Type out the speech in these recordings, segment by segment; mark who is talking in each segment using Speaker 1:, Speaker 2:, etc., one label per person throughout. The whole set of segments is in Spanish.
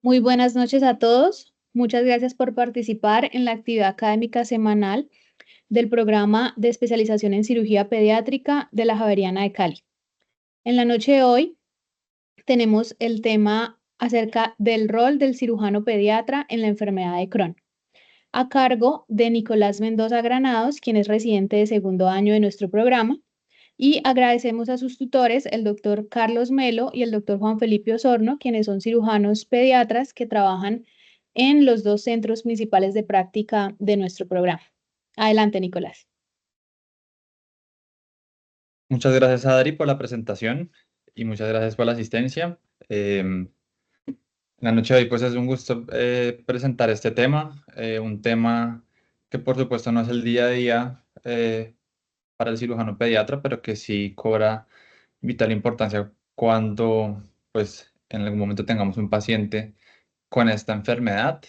Speaker 1: Muy buenas noches a todos. Muchas gracias por participar en la actividad académica semanal del programa de especialización en cirugía pediátrica de la Javeriana de Cali. En la noche de hoy tenemos el tema acerca del rol del cirujano pediatra en la enfermedad de Crohn, a cargo de Nicolás Mendoza Granados, quien es residente de segundo año de nuestro programa, y agradecemos a sus tutores, el doctor Carlos Melo y el doctor Juan Felipe Osorno, quienes son cirujanos pediatras que trabajan en los dos centros principales de práctica de nuestro programa. Adelante, Nicolás.
Speaker 2: Muchas gracias, Adri, por la presentación y muchas gracias por la asistencia. En la noche de hoy, pues es un gusto presentar este tema, un tema que por supuesto no es el día a día para el cirujano pediatra, pero que sí cobra vital importancia cuando, pues, en algún momento tengamos un paciente con esta enfermedad,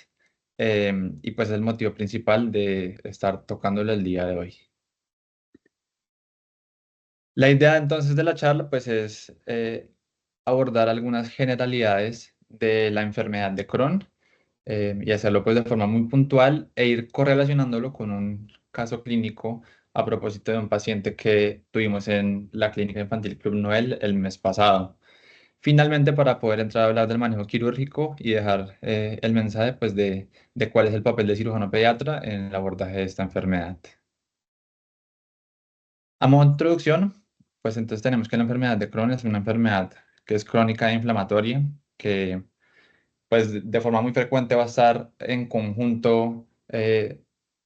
Speaker 2: y pues es el motivo principal de estar tocándole el día de hoy. La idea entonces de la charla pues es abordar algunas generalidades de la enfermedad de Crohn, y hacerlo pues de forma muy puntual e ir correlacionándolo con un caso clínico a propósito de un paciente que tuvimos en la Clínica Infantil Club Noel el mes pasado. Finalmente, para poder entrar a hablar del manejo quirúrgico y dejar el mensaje pues de cuál es el papel del cirujano pediatra en el abordaje de esta enfermedad. A modo de introducción, pues entonces tenemos que la enfermedad de Crohn es una enfermedad que es crónica e inflamatoria, que pues de forma muy frecuente va a estar en conjunto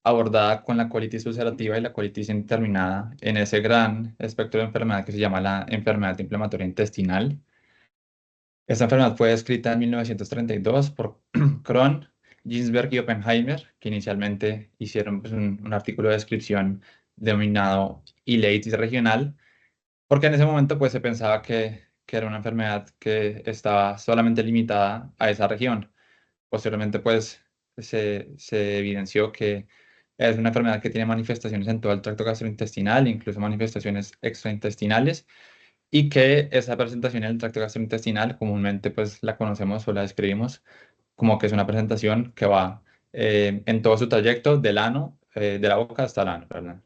Speaker 2: abordada con la colitis ulcerativa y la colitis indeterminada en ese gran espectro de enfermedad que se llama la enfermedad inflamatoria intestinal. Esta enfermedad fue descrita en 1932 por Crohn, Ginsberg y Oppenheimer, que inicialmente hicieron pues, un artículo de descripción denominado ileitis regional, porque en ese momento pues se pensaba que era una enfermedad que estaba solamente limitada a esa región. Posteriormente pues se evidenció que es una enfermedad que tiene manifestaciones en todo el tracto gastrointestinal, incluso manifestaciones extraintestinales, y que esa presentación en el tracto gastrointestinal comúnmente pues la conocemos o la describimos como que es una presentación que va en todo su trayecto del ano, de la boca hasta el ano, perdón.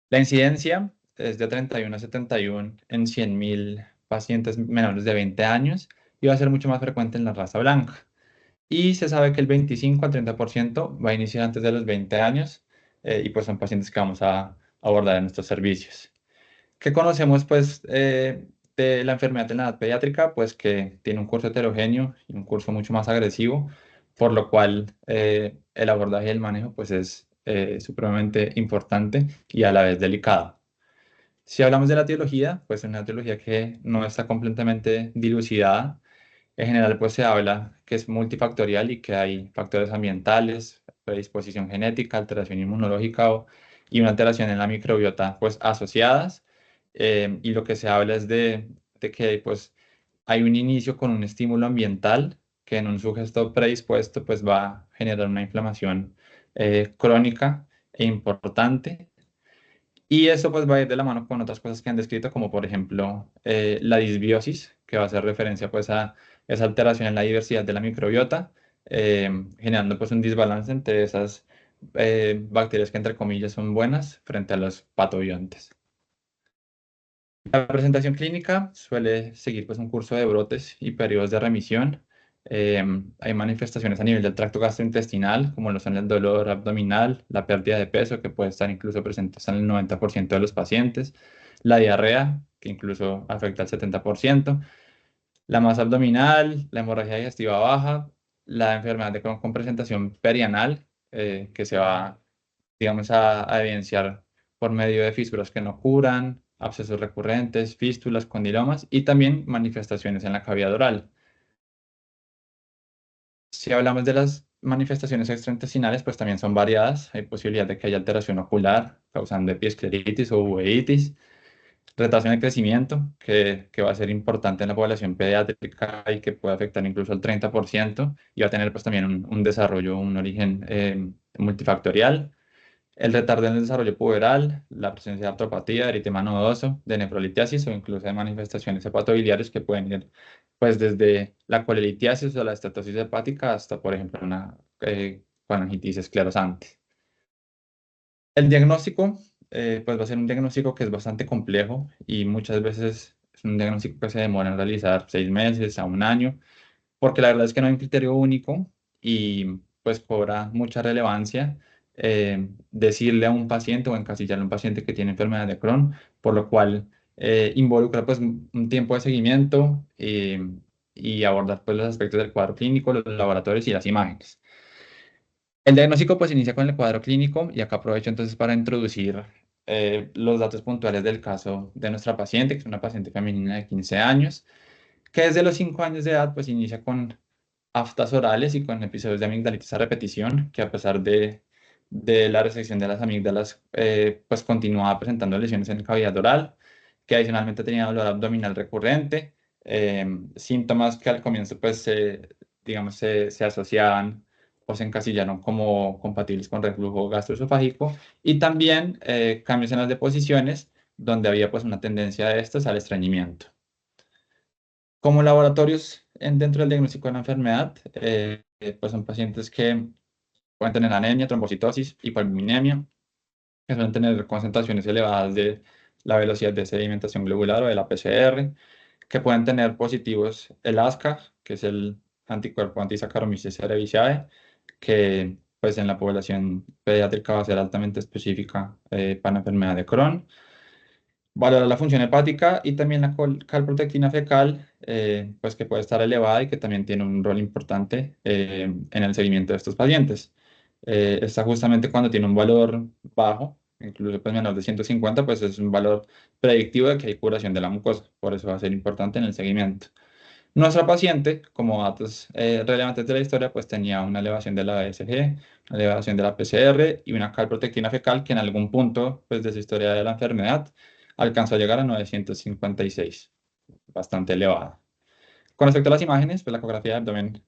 Speaker 2: La incidencia es de 31 a 71 en 100.000 pacientes menores de 20 años y va a ser mucho más frecuente en la raza blanca. Y se sabe que el 25 al 30% va a iniciar antes de los 20 años, y pues son pacientes que vamos a abordar en nuestros servicios. ¿Qué conocemos pues de la enfermedad de la edad pediátrica? Pues que tiene un curso heterogéneo y un curso mucho más agresivo, por lo cual el abordaje y el manejo pues es supremamente importante y a la vez delicado. Si hablamos de la etiología, pues es una etiología que no está completamente dilucidada. En general, pues se habla que es multifactorial y que hay factores ambientales, predisposición genética, alteración inmunológica y una alteración en la microbiota, pues asociadas. Y lo que se habla es de que pues hay un inicio con un estímulo ambiental que en un sujeto predispuesto pues va a generar una inflamación crónica e importante. Y eso pues va a ir de la mano con otras cosas que han descrito, como por ejemplo la disbiosis, que va a hacer referencia pues a esa alteración en la diversidad de la microbiota, generando pues un desbalance entre esas bacterias que entre comillas son buenas frente a los patobiontes. La presentación clínica suele seguir pues un curso de brotes y periodos de remisión. Hay manifestaciones a nivel del tracto gastrointestinal, como lo son el dolor abdominal, la pérdida de peso, que puede estar incluso presente en el 90% de los pacientes, la diarrea, que incluso afecta al 70%, la masa abdominal, la hemorragia digestiva baja, la enfermedad de Crohn con presentación perianal, que se va, digamos, a evidenciar por medio de fisuras que no curan, abscesos recurrentes, fístulas, condilomas y también manifestaciones en la cavidad oral. Si hablamos de las manifestaciones extraintestinales, pues también son variadas. Hay posibilidad de que haya alteración ocular causando epiescleritis o uveitis, retraso en el crecimiento, que va a ser importante en la población pediátrica y que puede afectar incluso al 30% y va a tener pues también un desarrollo, un origen multifactorial. El retardo en el desarrollo puberal, la presencia de artropatía, eritema nodoso, de nefrolitiasis o incluso de manifestaciones hepatobiliares que pueden ir pues desde la colelitiasis o la estatosis hepática hasta, por ejemplo, una faringitis esclerosante. El diagnóstico, pues va a ser un diagnóstico que es bastante complejo y muchas veces es un diagnóstico que se demora en realizar 6 meses a un año, porque la verdad es que no hay un criterio único y pues cobra mucha relevancia decirle a un paciente o encasillarle a un paciente que tiene enfermedad de Crohn, por lo cual involucra pues un tiempo de seguimiento y abordar pues los aspectos del cuadro clínico, los laboratorios y las imágenes. El diagnóstico pues inicia con el cuadro clínico y acá aprovecho entonces para introducir los datos puntuales del caso de nuestra paciente, que es una paciente femenina de 15 años, que desde los 5 años de edad pues inicia con aftas orales y con episodios de amigdalitis a repetición, que a pesar de la resección de las amígdalas pues continuaba presentando lesiones en cavidad oral, que adicionalmente tenía dolor abdominal recurrente, síntomas que al comienzo pues digamos se asociaban o se encasillaron como compatibles con reflujo gastroesofágico y también cambios en las deposiciones donde había pues una tendencia de estas al estreñimiento. Como laboratorios dentro del diagnóstico de la enfermedad, pues son pacientes que pueden tener anemia, trombocitosis, hipoalbuminemia, que suelen tener concentraciones elevadas de la velocidad de sedimentación globular o de la PCR, que pueden tener positivos el ASCA, que es el anticuerpo antisaccharomyces cerevisiae, que pues en la población pediátrica va a ser altamente específica para la enfermedad de Crohn. Valorar la función hepática y también la calprotectina fecal, pues que puede estar elevada y que también tiene un rol importante en el seguimiento de estos pacientes. Está justamente cuando tiene un valor bajo, incluso pues menor de 150, pues es un valor predictivo de que hay curación de la mucosa, por eso va a ser importante en el seguimiento. Nuestra paciente, como datos relevantes de la historia, pues tenía una elevación de la BSG, una elevación de la PCR y una calprotectina fecal que en algún punto pues, de su historia de la enfermedad alcanzó a llegar a 956, bastante elevada. Con respecto a las imágenes, pues la ecografía de abdomen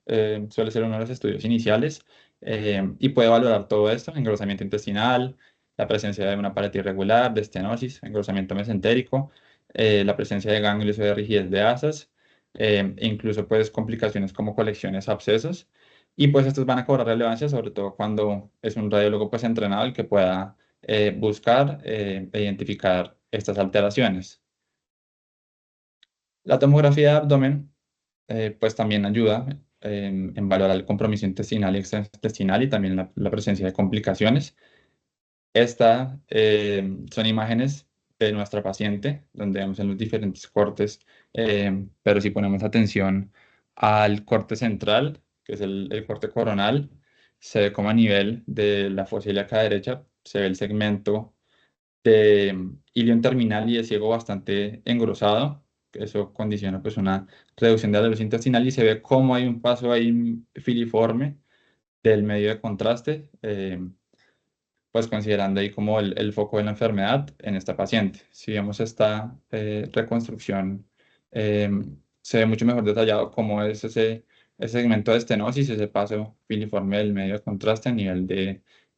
Speaker 2: suele ser uno de los estudios iniciales y puede valorar todo esto, engrosamiento intestinal, la presencia de una pared irregular, de estenosis, engrosamiento mesentérico, la presencia de ganglios o de rigidez de asas, e incluso pues complicaciones como colecciones o abscesos. Y pues estos van a cobrar relevancia, sobre todo cuando es un radiólogo pues entrenado el que pueda buscar e identificar estas alteraciones. La tomografía de abdomen pues también ayuda en valorar el compromiso intestinal y extraintestinal y también la presencia de complicaciones. Estas son imágenes de nuestra paciente, donde vemos en los diferentes cortes, pero si ponemos atención al corte central, que es el corte coronal, se ve como a nivel de la fosa ilíaca derecha, se ve el segmento de ilion terminal y de ciego bastante engrosado. Eso condiciona pues una reducción de la velocidad intestinal y se ve cómo hay un paso ahí filiforme del medio de contraste, pues considerando ahí como el foco de la enfermedad en esta paciente. Si vemos esta reconstrucción, eh, se ve mucho mejor detallado cómo es ese segmento de estenosis, ese paso filiforme del medio de contraste a nivel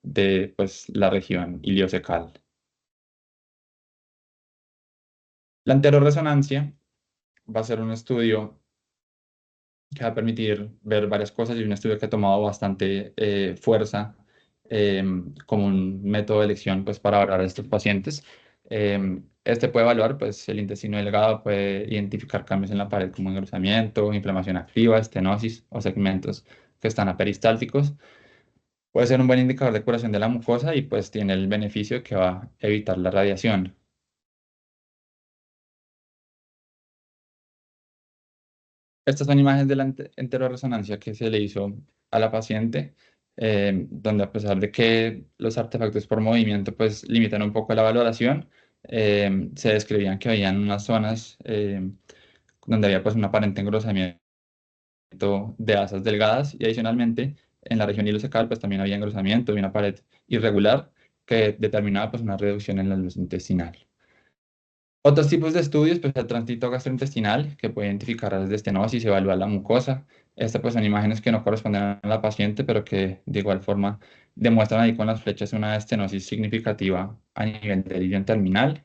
Speaker 2: de pues, la región iliocecal. La enteroresonancia va a ser un estudio que va a permitir ver varias cosas y un estudio que ha tomado bastante fuerza como un método de elección pues, para evaluar a estos pacientes. Este puede evaluar pues, el intestino delgado, puede identificar cambios en la pared como engrosamiento, inflamación activa, estenosis o segmentos que están aperistálticos. Puede ser un buen indicador de curación de la mucosa y pues tiene el beneficio que va a evitar la radiación. Estas son imágenes de la enteroresonancia que se le hizo a la paciente, donde a pesar de que los artefactos por movimiento pues limitan un poco la valoración, se describían que habían unas zonas donde había pues un aparente engrosamiento de asas delgadas y adicionalmente en la región ileocecal pues también había engrosamiento de una pared irregular que determinaba pues una reducción en la luz intestinal. Otros tipos de estudios, pues el transito gastrointestinal, que puede identificar áreas de estenosis y evaluar la mucosa. Estas pues son imágenes que no corresponden a la paciente, pero que de igual forma demuestran ahí con las flechas una estenosis significativa a nivel del ilion terminal.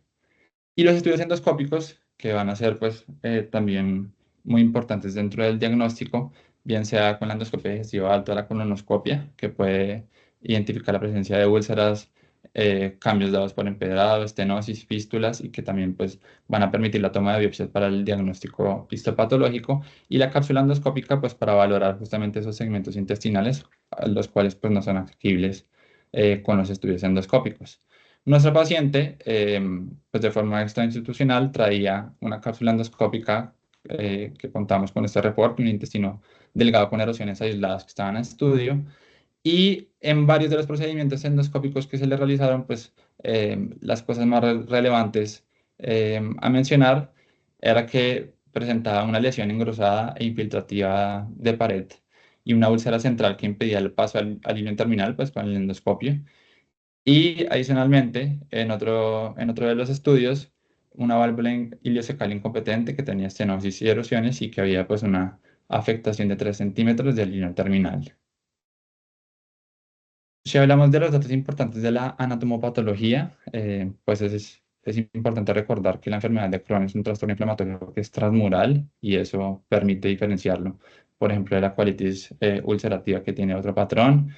Speaker 2: Y los estudios endoscópicos, que van a ser pues también muy importantes dentro del diagnóstico, bien sea con la endoscopia digestiva alta o la colonoscopia, que puede identificar la presencia de úlceras, cambios dados por empedrado, estenosis, fístulas, y que también pues, van a permitir la toma de biopsias para el diagnóstico histopatológico, y la cápsula endoscópica pues, para valorar justamente esos segmentos intestinales, a los cuales pues, no son accesibles con los estudios endoscópicos. Nuestra paciente, pues de forma extrainstitucional, traía una cápsula endoscópica que contamos con este reporte, un intestino delgado con erosiones aisladas que estaban en estudio. Y en varios de los procedimientos endoscópicos que se le realizaron, pues las cosas más relevantes a mencionar era que presentaba una lesión engrosada e infiltrativa de pared y una úlcera central que impedía el paso al hilo terminal, pues con el endoscopio. Y adicionalmente, en otro de los estudios, una válvula iliocecal incompetente que tenía estenosis y erosiones y que había pues una afectación de 3 centímetros del lino terminal. Si hablamos de los datos importantes de la anatomopatología, pues es importante recordar que la enfermedad de Crohn es un trastorno inflamatorio que es transmural y eso permite diferenciarlo, por ejemplo, de la colitis ulcerativa que tiene otro patrón.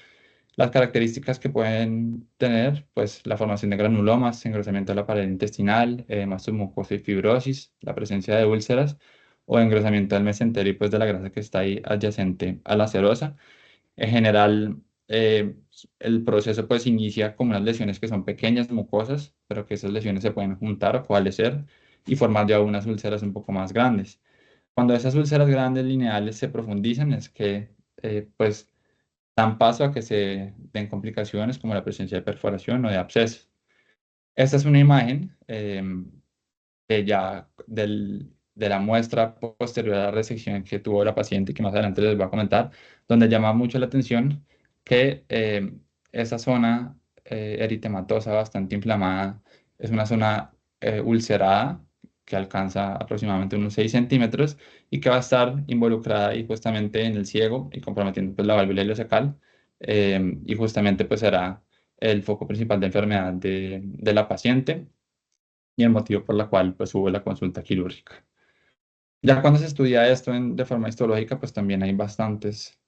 Speaker 2: Las características que pueden tener, pues la formación de granulomas, engrosamiento de la pared intestinal, edema mucoso y fibrosis, la presencia de úlceras o engrosamiento del mesenterio y pues de la grasa que está ahí adyacente a la serosa. En general, el proceso pues inicia como unas lesiones que son pequeñas, mucosas, pero que esas lesiones se pueden juntar o coalescer y formar ya unas úlceras un poco más grandes. Cuando esas úlceras grandes lineales se profundizan es que pues dan paso a que se den complicaciones como la presencia de perforación o de abscesos. Esta es una imagen ya de la muestra posterior a la resección que tuvo la paciente, que más adelante les voy a comentar, donde llama mucho la atención que esa zona eritematosa bastante inflamada es una zona ulcerada que alcanza aproximadamente unos 6 centímetros y que va a estar involucrada y justamente en el ciego y comprometiendo pues, la válvula ileocecal y justamente pues será el foco principal de enfermedad de la paciente y el motivo por la cual pues hubo la consulta quirúrgica. Ya cuando se estudia esto de forma histológica, pues también hay bastantes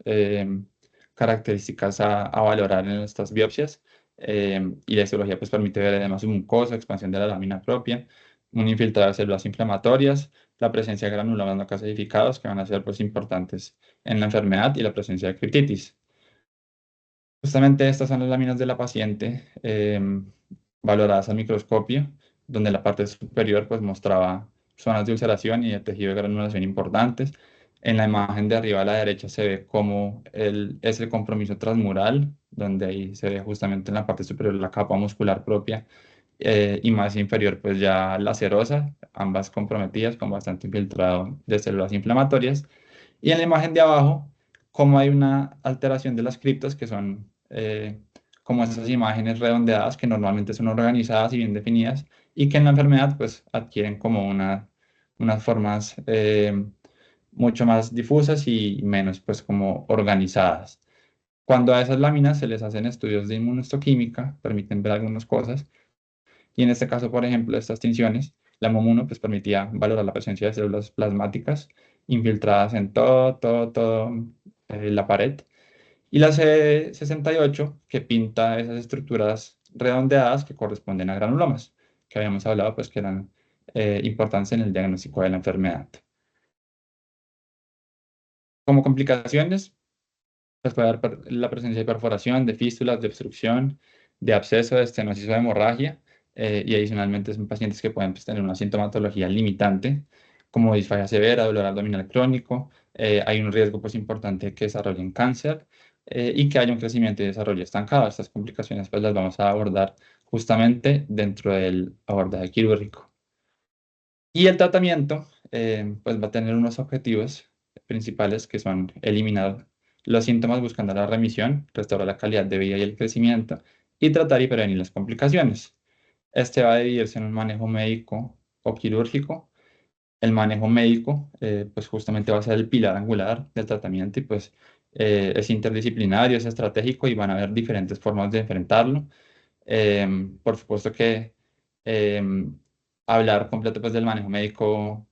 Speaker 2: características a valorar en estas biopsias. Y la histología pues permite ver además un mucosa, expansión de la lámina propia, un infiltrado de células inflamatorias, la presencia de granulomas no calcificados que van a ser pues importantes en la enfermedad y la presencia de criptitis. Justamente estas son las láminas de la paciente valoradas al microscopio, donde la parte superior pues mostraba zonas de ulceración y de tejido de granulación importantes. En la imagen de arriba a la derecha se ve cómo es el compromiso transmural, donde ahí se ve justamente en la parte superior la capa muscular propia y más inferior pues ya la serosa, ambas comprometidas con bastante infiltrado de células inflamatorias. Y en la imagen de abajo, como hay una alteración de las criptas, que son como esas imágenes redondeadas que normalmente son organizadas y bien definidas, y que en la enfermedad pues adquieren como unas formas mucho más difusas y menos pues como organizadas. Cuando a esas láminas se les hacen estudios de inmunohistoquímica, permiten ver algunas cosas, y en este caso, por ejemplo, estas tinciones, la MOM1 pues permitía valorar la presencia de células plasmáticas infiltradas en todo la pared. Y la C68 que pinta esas estructuras redondeadas que corresponden a granulomas, que habíamos hablado pues que eran importantes en el diagnóstico de la enfermedad. Como complicaciones, pues puede haber la presencia de perforación, de fístulas, de obstrucción, de absceso, de estenosis o de hemorragia, y adicionalmente son pacientes que pueden pues, tener una sintomatología limitante, como disfagia severa, dolor abdominal crónico, hay un riesgo pues, importante que desarrollen cáncer y que haya un crecimiento y desarrollo estancado. Estas complicaciones pues, las vamos a abordar justamente dentro del abordaje quirúrgico. Y el tratamiento pues va a tener unos objetivos principales que son eliminar los síntomas buscando la remisión, restaurar la calidad de vida y el crecimiento y tratar y prevenir las complicaciones. Este va a dividirse en un manejo médico o quirúrgico. El manejo médico pues justamente va a ser el pilar angular del tratamiento y pues es interdisciplinario, es estratégico y van a haber diferentes formas de enfrentarlo. Por supuesto que em, hablar completo pues, del manejo médico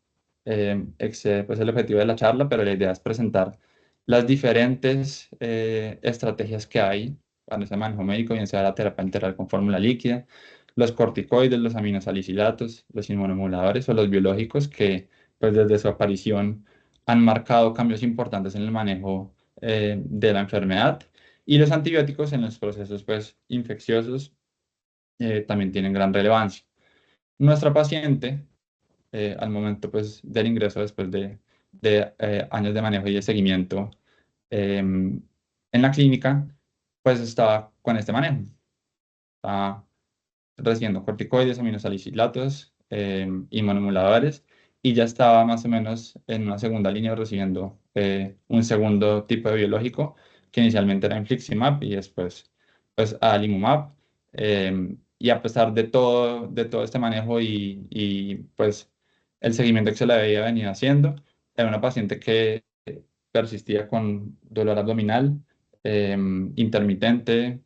Speaker 2: excede pues el objetivo de la charla, pero la idea es presentar las diferentes estrategias que hay para ese manejo médico, bien sea la terapia enteral con fórmula líquida, los corticoides, los aminosalicilatos, los inmunomoduladores o los biológicos que pues desde su aparición han marcado cambios importantes en el manejo de la enfermedad, y los antibióticos en los procesos pues infecciosos también tienen gran relevancia. Nuestra paciente, al momento pues, del ingreso, después de años de manejo y de seguimiento en la clínica, pues estaba con este manejo. Estaba recibiendo corticoides, aminosalicilatos, inmunomoduladores, y ya estaba más o menos en una segunda línea recibiendo un segundo tipo de biológico, que inicialmente era infliximab y después pues adalimumab. Y a pesar de todo este manejo y pues el seguimiento que se le había venido haciendo, era una paciente que persistía con dolor abdominal intermitente,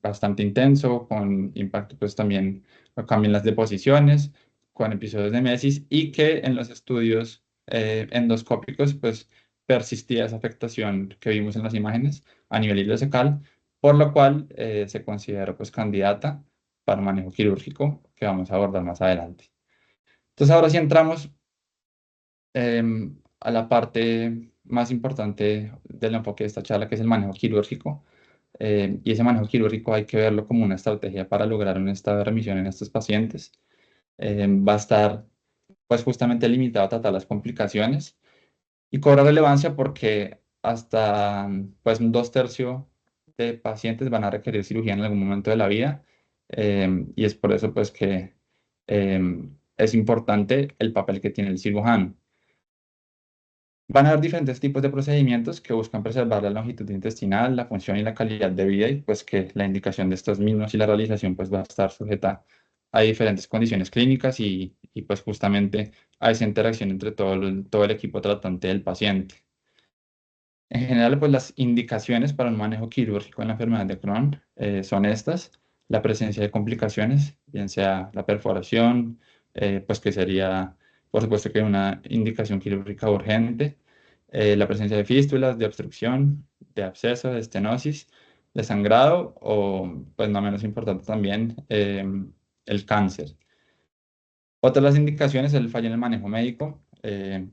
Speaker 2: bastante intenso, con impacto pues también cambio en las deposiciones, con episodios de mesis, y que en los estudios endoscópicos pues persistía esa afectación que vimos en las imágenes a nivel ileocecal, por lo cual se considera pues candidata para manejo quirúrgico, que vamos a abordar más adelante. Entonces ahora sí entramos a la parte más importante del enfoque de esta charla, que es el manejo quirúrgico. Y ese manejo quirúrgico hay que verlo como una estrategia para lograr un estado de remisión en estos pacientes. Va a estar pues justamente limitado a tratar las complicaciones, y cobra relevancia porque hasta pues un 2/3 de pacientes van a requerir cirugía en algún momento de la vida, y es por eso pues que es importante el papel que tiene el cirujano. Van a haber diferentes tipos de procedimientos que buscan preservar la longitud intestinal, la función y la calidad de vida, y pues que la indicación de estos mismos y la realización pues va a estar sujeta a diferentes condiciones clínicas y pues justamente a esa interacción entre todo el equipo tratante del paciente. En general, pues las indicaciones para un manejo quirúrgico en la enfermedad de Crohn son estas: la presencia de complicaciones, bien sea la perforación, pues que sería, por supuesto, que una indicación quirúrgica urgente, la presencia de fístulas, de obstrucción, de absceso, de estenosis, de sangrado o, pues no menos importante también, el cáncer. Otra de las indicaciones es el fallo en el manejo médico,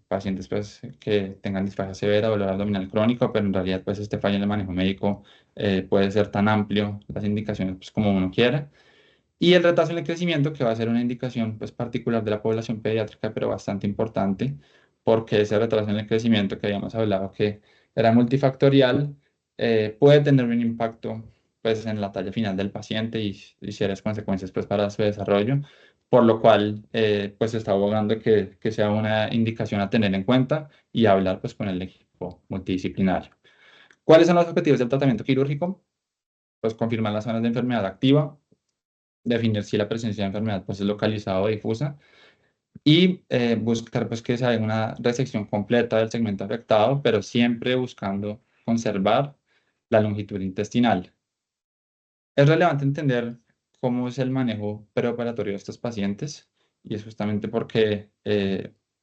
Speaker 2: pacientes pues, que tengan disfagia severa, dolor abdominal crónico, pero en realidad pues, este fallo en el manejo médico puede ser tan amplio, las indicaciones pues, como uno quiera. Y el retraso en el crecimiento, que va a ser una indicación pues, particular de la población pediátrica, pero bastante importante, porque ese retraso en el crecimiento que habíamos hablado que era multifactorial, puede tener un impacto pues, en la talla final del paciente y serias consecuencias pues, para su desarrollo, por lo cual pues, se está abogando que sea una indicación a tener en cuenta y hablar pues, con el equipo multidisciplinario. ¿Cuáles son los objetivos del tratamiento quirúrgico? Pues confirmar las zonas de enfermedad activa, definir si la presencia de enfermedad pues, es localizada o difusa, y buscar pues, que se haga una resección completa del segmento afectado, pero siempre buscando conservar la longitud intestinal. Es relevante entender cómo es el manejo preoperatorio de estos pacientes, y es justamente porque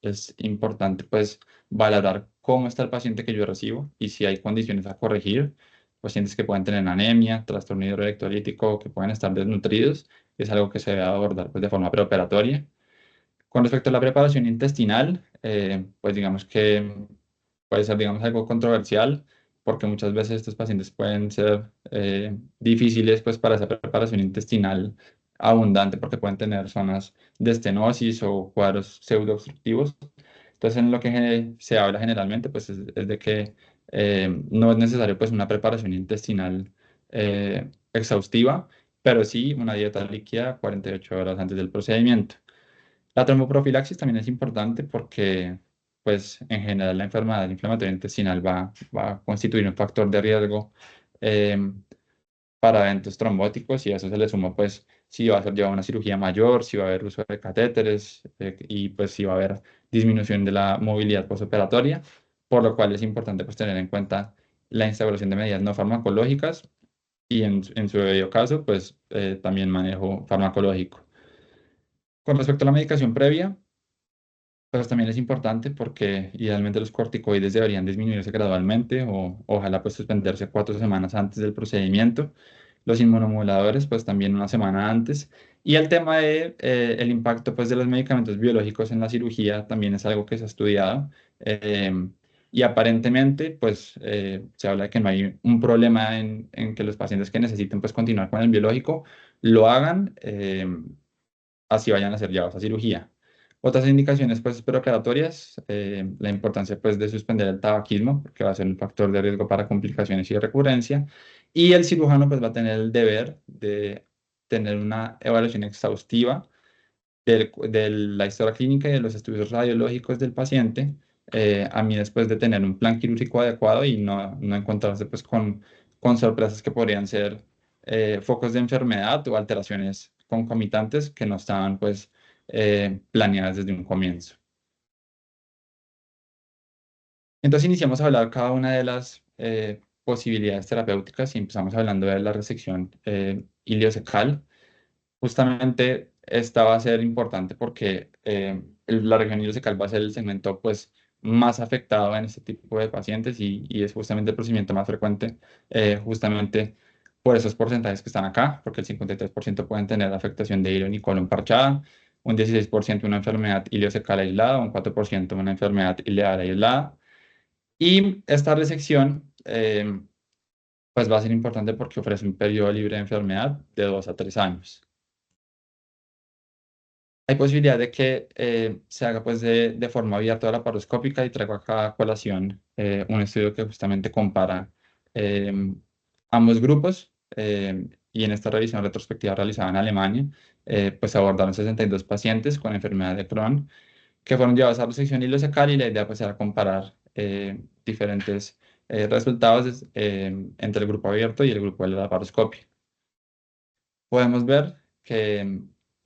Speaker 2: es importante pues, valorar cómo está el paciente que yo recibo y si hay condiciones a corregir. Pacientes que pueden tener anemia, trastorno hidroelectrolítico, que pueden estar desnutridos, es algo que se debe abordar pues, de forma preoperatoria. Con respecto a la preparación intestinal, pues digamos que puede ser digamos, algo controversial, porque muchas veces estos pacientes pueden ser difíciles pues, para esa preparación intestinal abundante, porque pueden tener zonas de estenosis o cuadros pseudoobstructivos. Entonces, en lo que se habla generalmente pues, es de que no es necesario pues, una preparación intestinal exhaustiva, pero sí una dieta líquida 48 horas antes del procedimiento. La tromboprofilaxis también es importante porque, pues, en general la enfermedad inflamatoria intestinal va a constituir un factor de riesgo eh, para eventos trombóticos, y a eso se le suma, pues, si va a ser llevada una cirugía mayor, si va a haber uso de catéteres y, pues, si va a haber disminución de la movilidad postoperatoria, por lo cual es importante, pues, tener en cuenta la instauración de medidas no farmacológicas y, en su debido caso, pues, también manejo farmacológico. Con respecto a la medicación previa, pues también es importante porque idealmente los corticoides deberían disminuirse gradualmente o ojalá pues suspenderse 4 semanas antes del procedimiento. Los inmunomoduladores pues también una semana antes. Y el tema de el impacto pues de los medicamentos biológicos en la cirugía también es algo que se ha estudiado. Y aparentemente pues se habla de que no hay un problema en que los pacientes que necesiten pues continuar con el biológico lo hagan. Así vayan a ser llevados a cirugía. Otras indicaciones pues preoperatorias, la importancia pues de suspender el tabaquismo, porque va a ser un factor de riesgo para complicaciones y recurrencia, y el cirujano pues va a tener el deber de tener una evaluación exhaustiva de la historia clínica y de los estudios radiológicos del paciente, a mí después de tener un plan quirúrgico adecuado y no encontrarse pues con sorpresas que podrían ser focos de enfermedad o alteraciones concomitantes que no estaban pues planeadas desde un comienzo. Entonces iniciamos a hablar cada una de las posibilidades terapéuticas y empezamos hablando de la resección iliocecal. Justamente esta va a ser importante porque la región ileocecal va a ser el segmento pues, más afectado en este tipo de pacientes y es justamente el procedimiento más frecuente, justamente por esos porcentajes que están acá, porque el 53% pueden tener afectación de hilo y colon parchada, un 16% una enfermedad ileocecal aislada, un 4% una enfermedad ileal aislada. Y esta resección pues va a ser importante porque ofrece un periodo libre de enfermedad de 2 a 3 años. Hay posibilidad de que se haga pues de forma abierta o laparoscópica y traigo acá a colación un estudio que justamente compara eh, ambos grupos y en esta revisión retrospectiva realizada en Alemania pues abordaron 62 pacientes con enfermedad de Crohn que fueron llevados a resección ileocecal y la idea pues era comparar diferentes resultados entre el grupo abierto y el grupo de la laparoscopia. Podemos ver que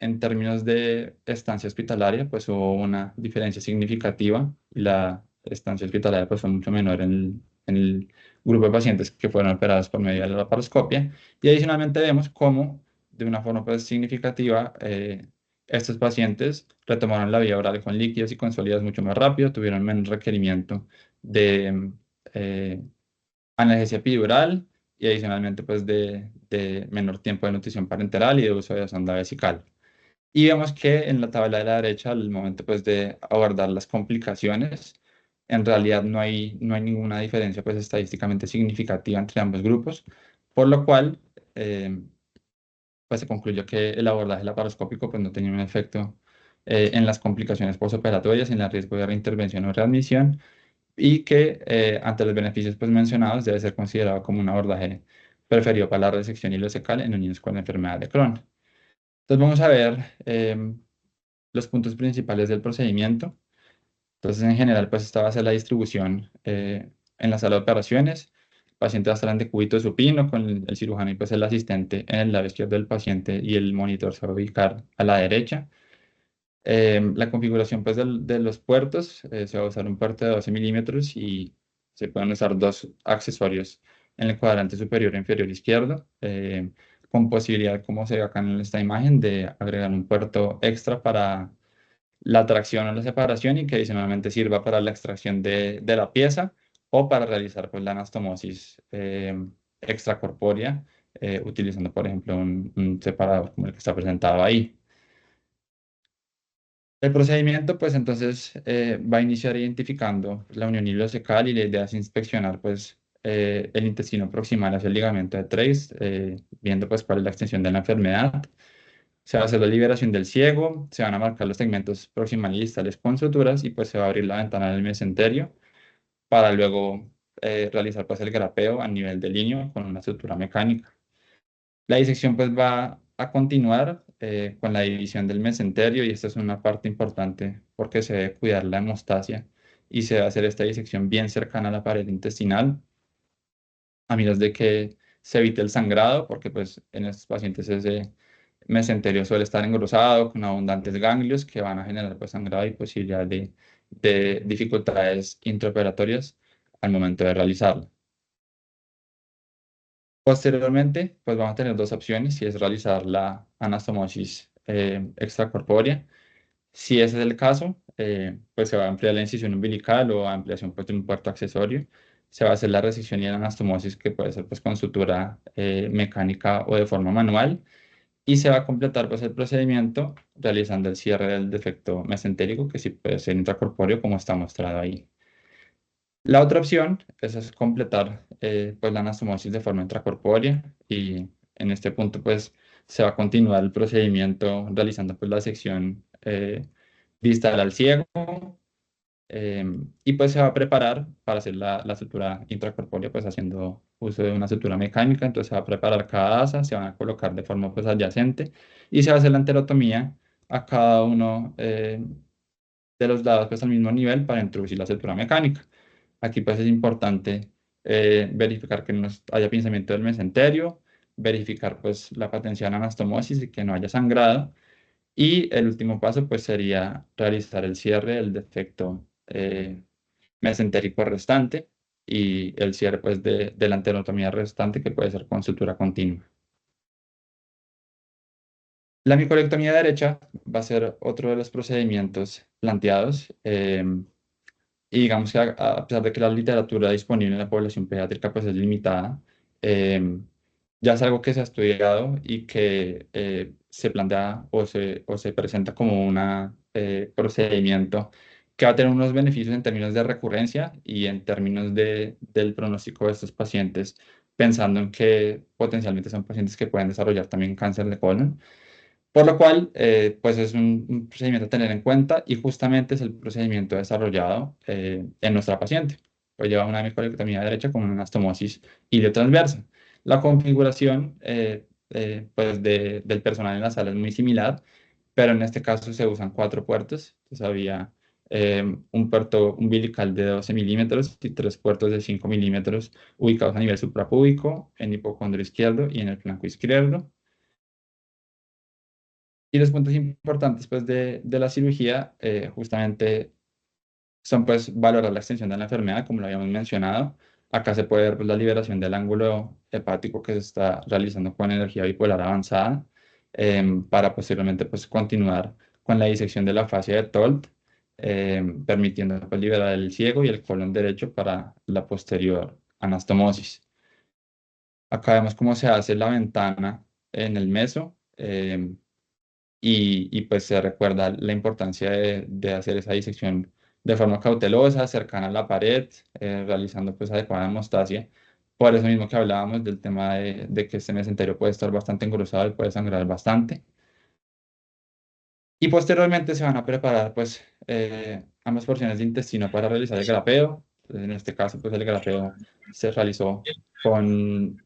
Speaker 2: en términos de estancia hospitalaria, pues hubo una diferencia significativa y la estancia hospitalaria pues fue mucho menor en el grupo de pacientes que fueron operados por medio de la laparoscopia. Y adicionalmente vemos cómo, de una forma pues significativa, estos pacientes retomaron la vía oral con líquidos y con sólidos mucho más rápido, tuvieron menos requerimiento de eh, analgesia epidural y adicionalmente pues de menor tiempo de nutrición parenteral y de uso de sonda vesical. Y vemos que en la tabla de la derecha, al momento pues de abordar las complicaciones, en realidad no hay ninguna diferencia pues estadísticamente significativa entre ambos grupos, por lo cual eh, pues se concluyó que el abordaje laparoscópico pues no tenía un efecto en las complicaciones postoperatorias, en el riesgo de reintervención o readmisión, y que ante los beneficios pues, mencionados debe ser considerado como un abordaje preferido para la resección ileocecal en los niños con la enfermedad de Crohn. Entonces vamos a ver los puntos principales del procedimiento. Entonces en general pues esta va a ser la distribución en la sala de operaciones. El paciente va a estar en decúbito supino con el cirujano y pues el asistente en el lado izquierdo del paciente y el monitor se va a ubicar a la derecha. La configuración pues, de los puertos, se va a usar un puerto de 12 milímetros y se pueden usar dos accesorios en el cuadrante superior e inferior izquierdo, con posibilidad, como se ve acá en esta imagen, de agregar un puerto extra para la tracción o la separación y que adicionalmente sirva para la extracción de la pieza o para realizar pues, la anastomosis extracorpórea, utilizando, por ejemplo, un separador como el que está presentado ahí. El procedimiento, pues entonces va a iniciar identificando la unión ileocecal y la idea es inspeccionar pues el intestino proximal hacia el ligamento de Treis, viendo pues cuál es la extensión de la enfermedad. Se va a hacer la liberación del ciego, se van a marcar los segmentos proximales y distales con suturas y pues se va a abrir la ventana del mesenterio para luego realizar pues el grapeo a nivel de línea con una sutura mecánica. La disección pues va a continuar con la división del mesenterio y esta es una parte importante porque se debe cuidar la hemostasia y se va a hacer esta disección bien cercana a la pared intestinal a menos de que se evite el sangrado porque pues en estos pacientes ese mesenterio suele estar engrosado con abundantes ganglios que van a generar pues sangrado y posibilidad de dificultades intraoperatorias al momento de realizarlo. Posteriormente, pues vamos a tener dos opciones, si es realizar la anastomosis extracorpórea. Si ese es el caso, pues se va a ampliar la incisión umbilical o ampliación pues, de un puerto accesorio. Se va a hacer la resección y la anastomosis, que puede ser pues, con sutura mecánica o de forma manual. Y se va a completar pues, el procedimiento realizando el cierre del defecto mesentérico, que sí puede ser intracorpóreo, como está mostrado ahí. La otra opción es completar pues, la anastomosis de forma intracorpórea y en este punto pues, se va a continuar el procedimiento realizando pues, la sección distal al ciego y pues se va a preparar para hacer la sutura intracorpórea pues haciendo uso de una sutura mecánica. Entonces se va a preparar cada asa, se van a colocar de forma pues adyacente y se va a hacer la enterotomía a cada uno de los lados pues al mismo nivel para introducir la sutura mecánica. Aquí pues es importante verificar que no haya pinzamiento del mesenterio, verificar pues la patencia de la anastomosis y que no haya sangrado. Y el último paso pues sería realizar el cierre del defecto mesentérico restante y el cierre pues de la enterotomía restante que puede ser con sutura continua. La micolectomía derecha va a ser otro de los procedimientos planteados. Y digamos que a pesar de que la literatura disponible en la población pediátrica pues es limitada, eh, ya es algo que se ha estudiado y que se plantea o se presenta como un procedimiento que va a tener unos beneficios en términos de recurrencia y en términos del pronóstico de estos pacientes, pensando en que potencialmente son pacientes que pueden desarrollar también cáncer de colon. Por lo cual, pues es un procedimiento a tener en cuenta y justamente es el procedimiento desarrollado en nuestra paciente. Pues lleva una hemicolectomía derecha con una anastomosis iliotransversa. La configuración pues del personal en la sala es muy similar, pero en este caso se usan 4 puertos. Entonces había un puerto umbilical de 12 milímetros y 3 puertos de 5 milímetros ubicados a nivel suprapúbico, en hipocondrio izquierdo y en el flanco izquierdo. Y los puntos importantes pues, de la cirugía justamente son pues, valorar la extensión de la enfermedad, como lo habíamos mencionado. Acá se puede ver pues, la liberación del ángulo hepático que se está realizando con energía bipolar avanzada para posteriormente pues, continuar con la disección de la fascia de TOLT, permitiendo pues, liberar el ciego y el colon derecho para la posterior anastomosis. Acá vemos cómo se hace la ventana en el meso. Y pues se recuerda la importancia de hacer esa disección de forma cautelosa, cercana a la pared, realizando pues adecuada hemostasia. Por eso mismo que hablábamos del tema de que este mesenterio puede estar bastante engrosado y puede sangrar bastante. Y posteriormente se van a preparar pues ambas porciones de intestino para realizar el grapeo. Entonces, en este caso pues el grapeo se realizó con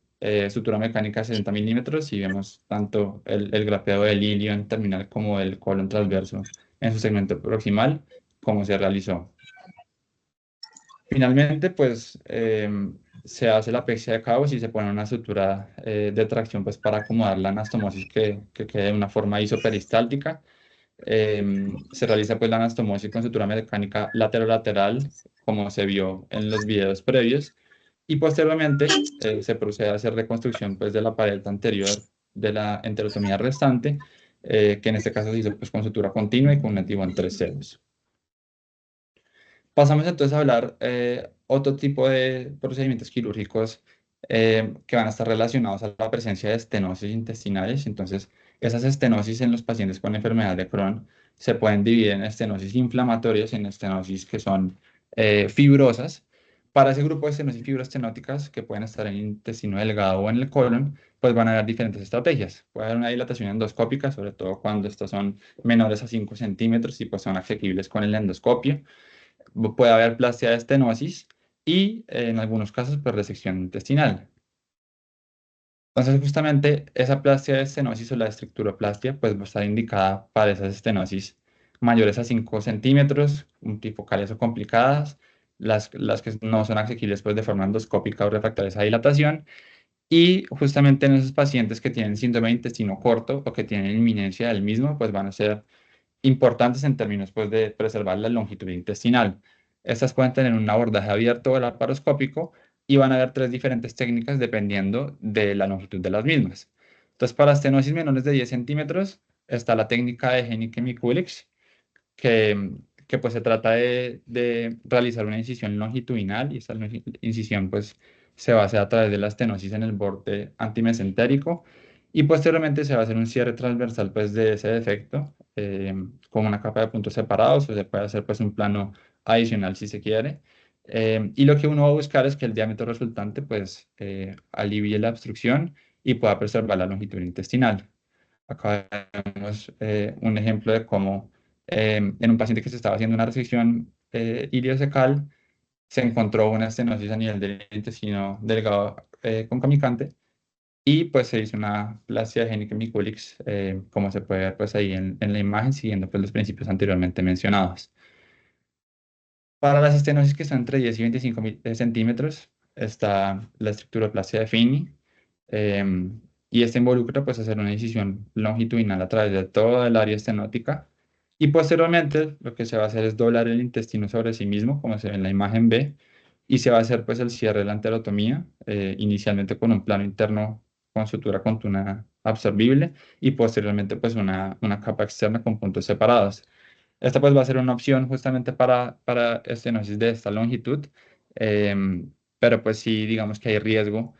Speaker 2: sutura mecánica de 60 milímetros y vemos tanto el grapeo del ilio en terminal como el colon transverso en su segmento proximal, como se realizó. Finalmente, pues se hace la apexia de cabos y se pone una sutura de tracción pues, para acomodar la anastomosis que quede de una forma isoperistáltica. Se realiza pues, la anastomosis con sutura mecánica lateral-lateral, como se vio en los videos previos. Y posteriormente se procede a hacer reconstrucción pues, de la pared anterior de la enterotomía restante, que en este caso se hizo pues, con sutura continua y con un en 3 ceros. Pasamos entonces a hablar otro tipo de procedimientos quirúrgicos que van a estar relacionados a la presencia de estenosis intestinales. Entonces, esas estenosis en los pacientes con enfermedad de Crohn se pueden dividir en estenosis inflamatorias y en estenosis que son fibrosas. Para ese grupo de estenosis fibroestenóticas que pueden estar en el intestino delgado o en el colon, pues van a haber diferentes estrategias. Puede haber una dilatación endoscópica, sobre todo cuando estas son menores a 5 centímetros y pues son asequibles con el endoscopio. Puede haber plastia de estenosis y en algunos casos pues resección intestinal. Entonces justamente esa plastia de estenosis o la estructuroplastia pues va a estar indicada para esas estenosis mayores a 5 centímetros, multifocales o complicadas, las que no son asequibles pues de forma endoscópica o refractaria a esa dilatación. Y justamente en esos pacientes que tienen síndrome de intestino corto o que tienen inminencia del mismo, pues van a ser importantes en términos pues, de preservar la longitud intestinal. Estas pueden tener un abordaje abierto o laparoscópico y van a haber 3 diferentes técnicas dependiendo de la longitud de las mismas. Entonces, para estenosis menores de 10 centímetros está la técnica de Hennig-Mikulec, que, que pues se trata de realizar una incisión longitudinal y esta incisión pues se va a hacer a través de la estenosis en el borde antimesentérico y posteriormente se va a hacer un cierre transversal pues de ese defecto con una capa de puntos separados o se puede hacer pues un plano adicional si se quiere. Y lo que uno va a buscar es que el diámetro resultante pues alivie la obstrucción y pueda preservar la longitud intestinal. Acá vemos un ejemplo de cómo en un paciente que se estaba haciendo una resección iliocecal se encontró una estenosis a nivel del intestino delgado concomitante y pues se hizo una plastia génica hemiculix, como se puede ver pues ahí en la imagen, siguiendo pues los principios anteriormente mencionados. Para las estenosis que son entre 10 y 25 centímetros está la estructuroplastia de Fini, y esta involucra pues hacer una incisión longitudinal a través de toda el área estenótica y posteriormente lo que se va a hacer es doblar el intestino sobre sí mismo, como se ve en la imagen B, y se va a hacer pues el cierre de la enterotomía, inicialmente con un plano interno con sutura continua absorbible y posteriormente pues una capa externa con puntos separados. Esta pues va a ser una opción justamente para estenosis de esta longitud, pero pues sí digamos que hay riesgo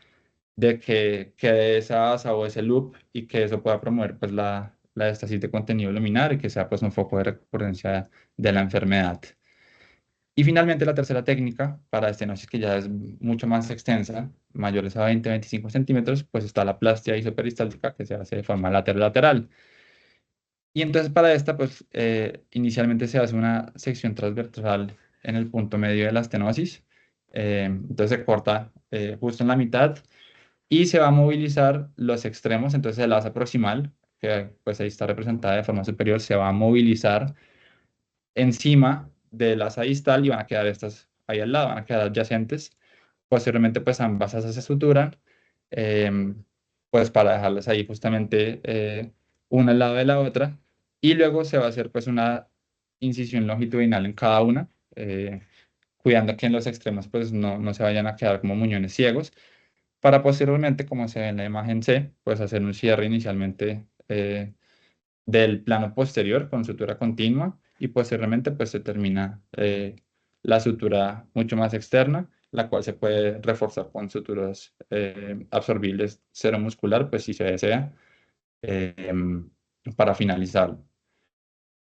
Speaker 2: de que quede esa asa o ese loop y que eso pueda promover pues la estasis de contenido luminar y que sea pues un foco de recurrencia de la enfermedad. Y finalmente la tercera técnica para estenosis que ya es mucho más extensa, mayores a 20-25 centímetros, pues está la plastia isoperistáltica que se hace de forma lateral-lateral. Y entonces para esta, pues inicialmente se hace una sección transversal en el punto medio de la estenosis. Entonces se corta justo en la mitad y se va a movilizar los extremos. Entonces el asa proximal, que pues ahí está representada de forma superior, se va a movilizar encima del asa distal y van a quedar estas ahí al lado, van a quedar adyacentes. Posteriormente, pues ambas asas se suturan, pues para dejarlas ahí justamente una al lado de la otra. Y luego se va a hacer pues una incisión longitudinal en cada una, cuidando que en los extremos pues no se vayan a quedar como muñones ciegos, para posteriormente, como se ve en la imagen C, pues hacer un cierre inicialmente del plano posterior con sutura continua y posteriormente pues se termina la sutura mucho más externa, la cual se puede reforzar con suturas absorbibles seromuscular, pues si se desea, para finalizar.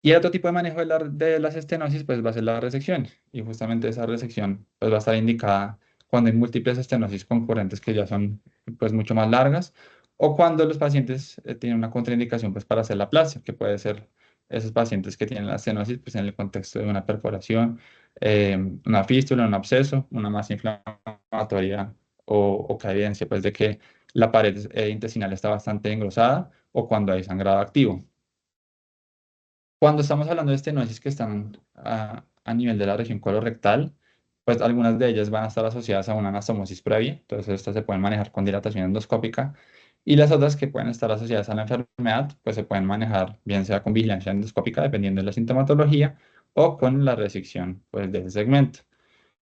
Speaker 2: Y el otro tipo de manejo de las estenosis pues va a ser la resección y justamente esa resección pues va a estar indicada cuando hay múltiples estenosis concurrentes que ya son pues mucho más largas o cuando los pacientes tienen una contraindicación pues para hacer la plastia, que puede ser esos pacientes que tienen la estenosis pues en el contexto de una perforación, una fístula, un absceso, una masa inflamatoria o que hay evidencia pues de que la pared intestinal está bastante engrosada o cuando hay sangrado activo. Cuando estamos hablando de estenosis que están a nivel de la región colorectal, pues algunas de ellas van a estar asociadas a una anastomosis previa, entonces estas se pueden manejar con dilatación endoscópica, y las otras que pueden estar asociadas a la enfermedad, pues se pueden manejar bien sea con vigilancia endoscópica, dependiendo de la sintomatología, o con la resección pues, de ese segmento.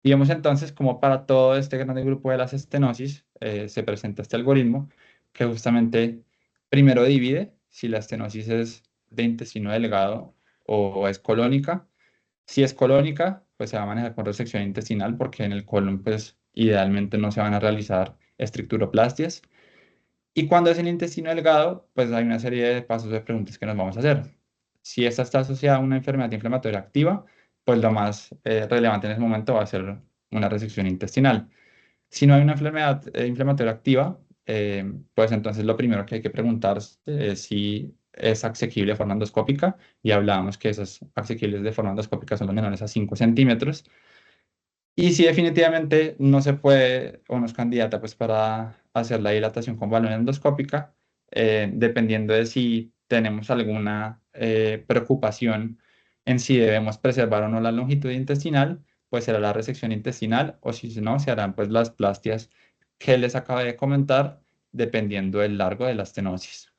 Speaker 2: Y vemos entonces como para todo este grande grupo de las estenosis se presenta este algoritmo que justamente primero divide si la estenosis es de intestino delgado o es colónica. Si es colónica, pues se va a manejar con resección intestinal porque en el colon pues idealmente no se van a realizar estructuroplastias. Y cuando es el intestino delgado, pues hay una serie de pasos de preguntas que nos vamos a hacer. Si esta está asociada a una enfermedad inflamatoria activa, pues lo más relevante en ese momento va a ser una resección intestinal. Si no hay una enfermedad inflamatoria activa, pues entonces lo primero que hay que preguntarse es si es asequible de forma endoscópica, y hablábamos que esas asequibles de forma endoscópica son los menores a 5 centímetros. Y si definitivamente no se puede o no es candidata pues para hacer la dilatación con balón endoscópica, dependiendo de si tenemos alguna preocupación en si debemos preservar o no la longitud intestinal, pues será la resección intestinal o si no, se harán pues las plastias que les acabé de comentar, dependiendo del largo de la estenosis.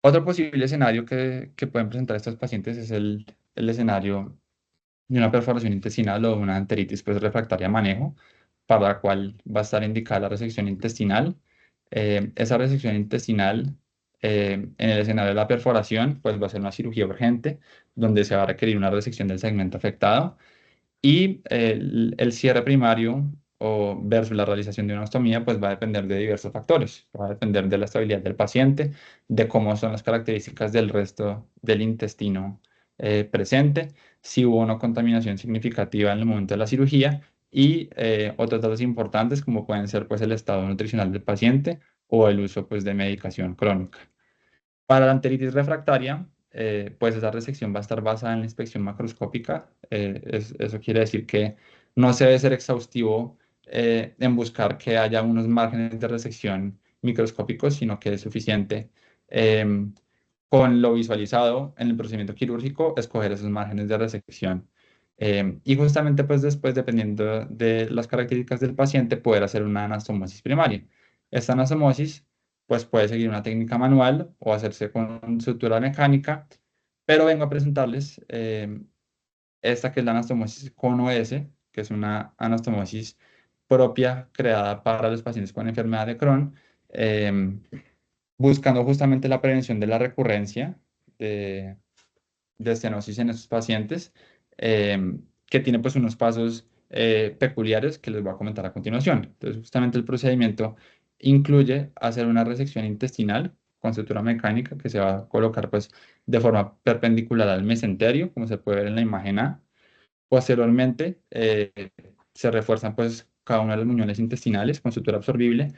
Speaker 2: Otro posible escenario que pueden presentar estos pacientes es el escenario de una perforación intestinal o una enteritis pues, refractaria a manejo, para la cual va a estar indicada la resección intestinal. Esa resección intestinal En el escenario de la perforación, pues va a ser una cirugía urgente, donde se va a requerir una resección del segmento afectado. Y el cierre primario o versus la realización de una ostomía, pues va a depender de diversos factores. Va a depender de la estabilidad del paciente, de cómo son las características del resto del intestino presente, si hubo una contaminación significativa en el momento de la cirugía y otros datos importantes como pueden ser pues el estado nutricional del paciente o el uso pues de medicación crónica. Para la enteritis refractaria, pues esa resección va a estar basada en la inspección macroscópica. Eso quiere decir que no se debe ser exhaustivo en buscar que haya unos márgenes de resección microscópicos, sino que es suficiente con lo visualizado en el procedimiento quirúrgico, escoger esos márgenes de resección. Y justamente pues después, dependiendo de las características del paciente, poder hacer una anastomosis primaria. Esta anastomosis pues puede seguir una técnica manual o hacerse con sutura mecánica, pero vengo a presentarles esta que es la anastomosis con OS, que es una anastomosis propia creada para los pacientes con enfermedad de Crohn, em, buscando justamente la prevención de la recurrencia de estenosis en estos pacientes, que tiene pues unos pasos peculiares que les voy a comentar a continuación. Entonces, justamente el procedimiento incluye hacer una resección intestinal con sutura mecánica que se va a colocar pues de forma perpendicular al mesenterio, como se puede ver en la imagen A. Posteriormente, se refuerzan pues cada uno de los muñones intestinales con sutura absorbible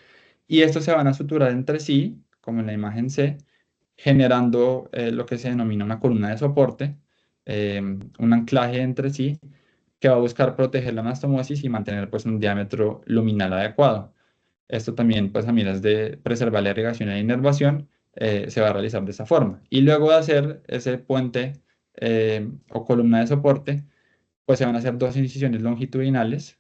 Speaker 2: y estos se van a suturar entre sí, como en la imagen C, generando lo que se denomina una columna de soporte, un anclaje entre sí, que va a buscar proteger la anastomosis y mantener pues un diámetro luminal adecuado. Esto también, pues a miras de preservar la irrigación y la inervación, se va a realizar de esa forma. Y luego de hacer ese puente o columna de soporte, pues se van a hacer dos incisiones longitudinales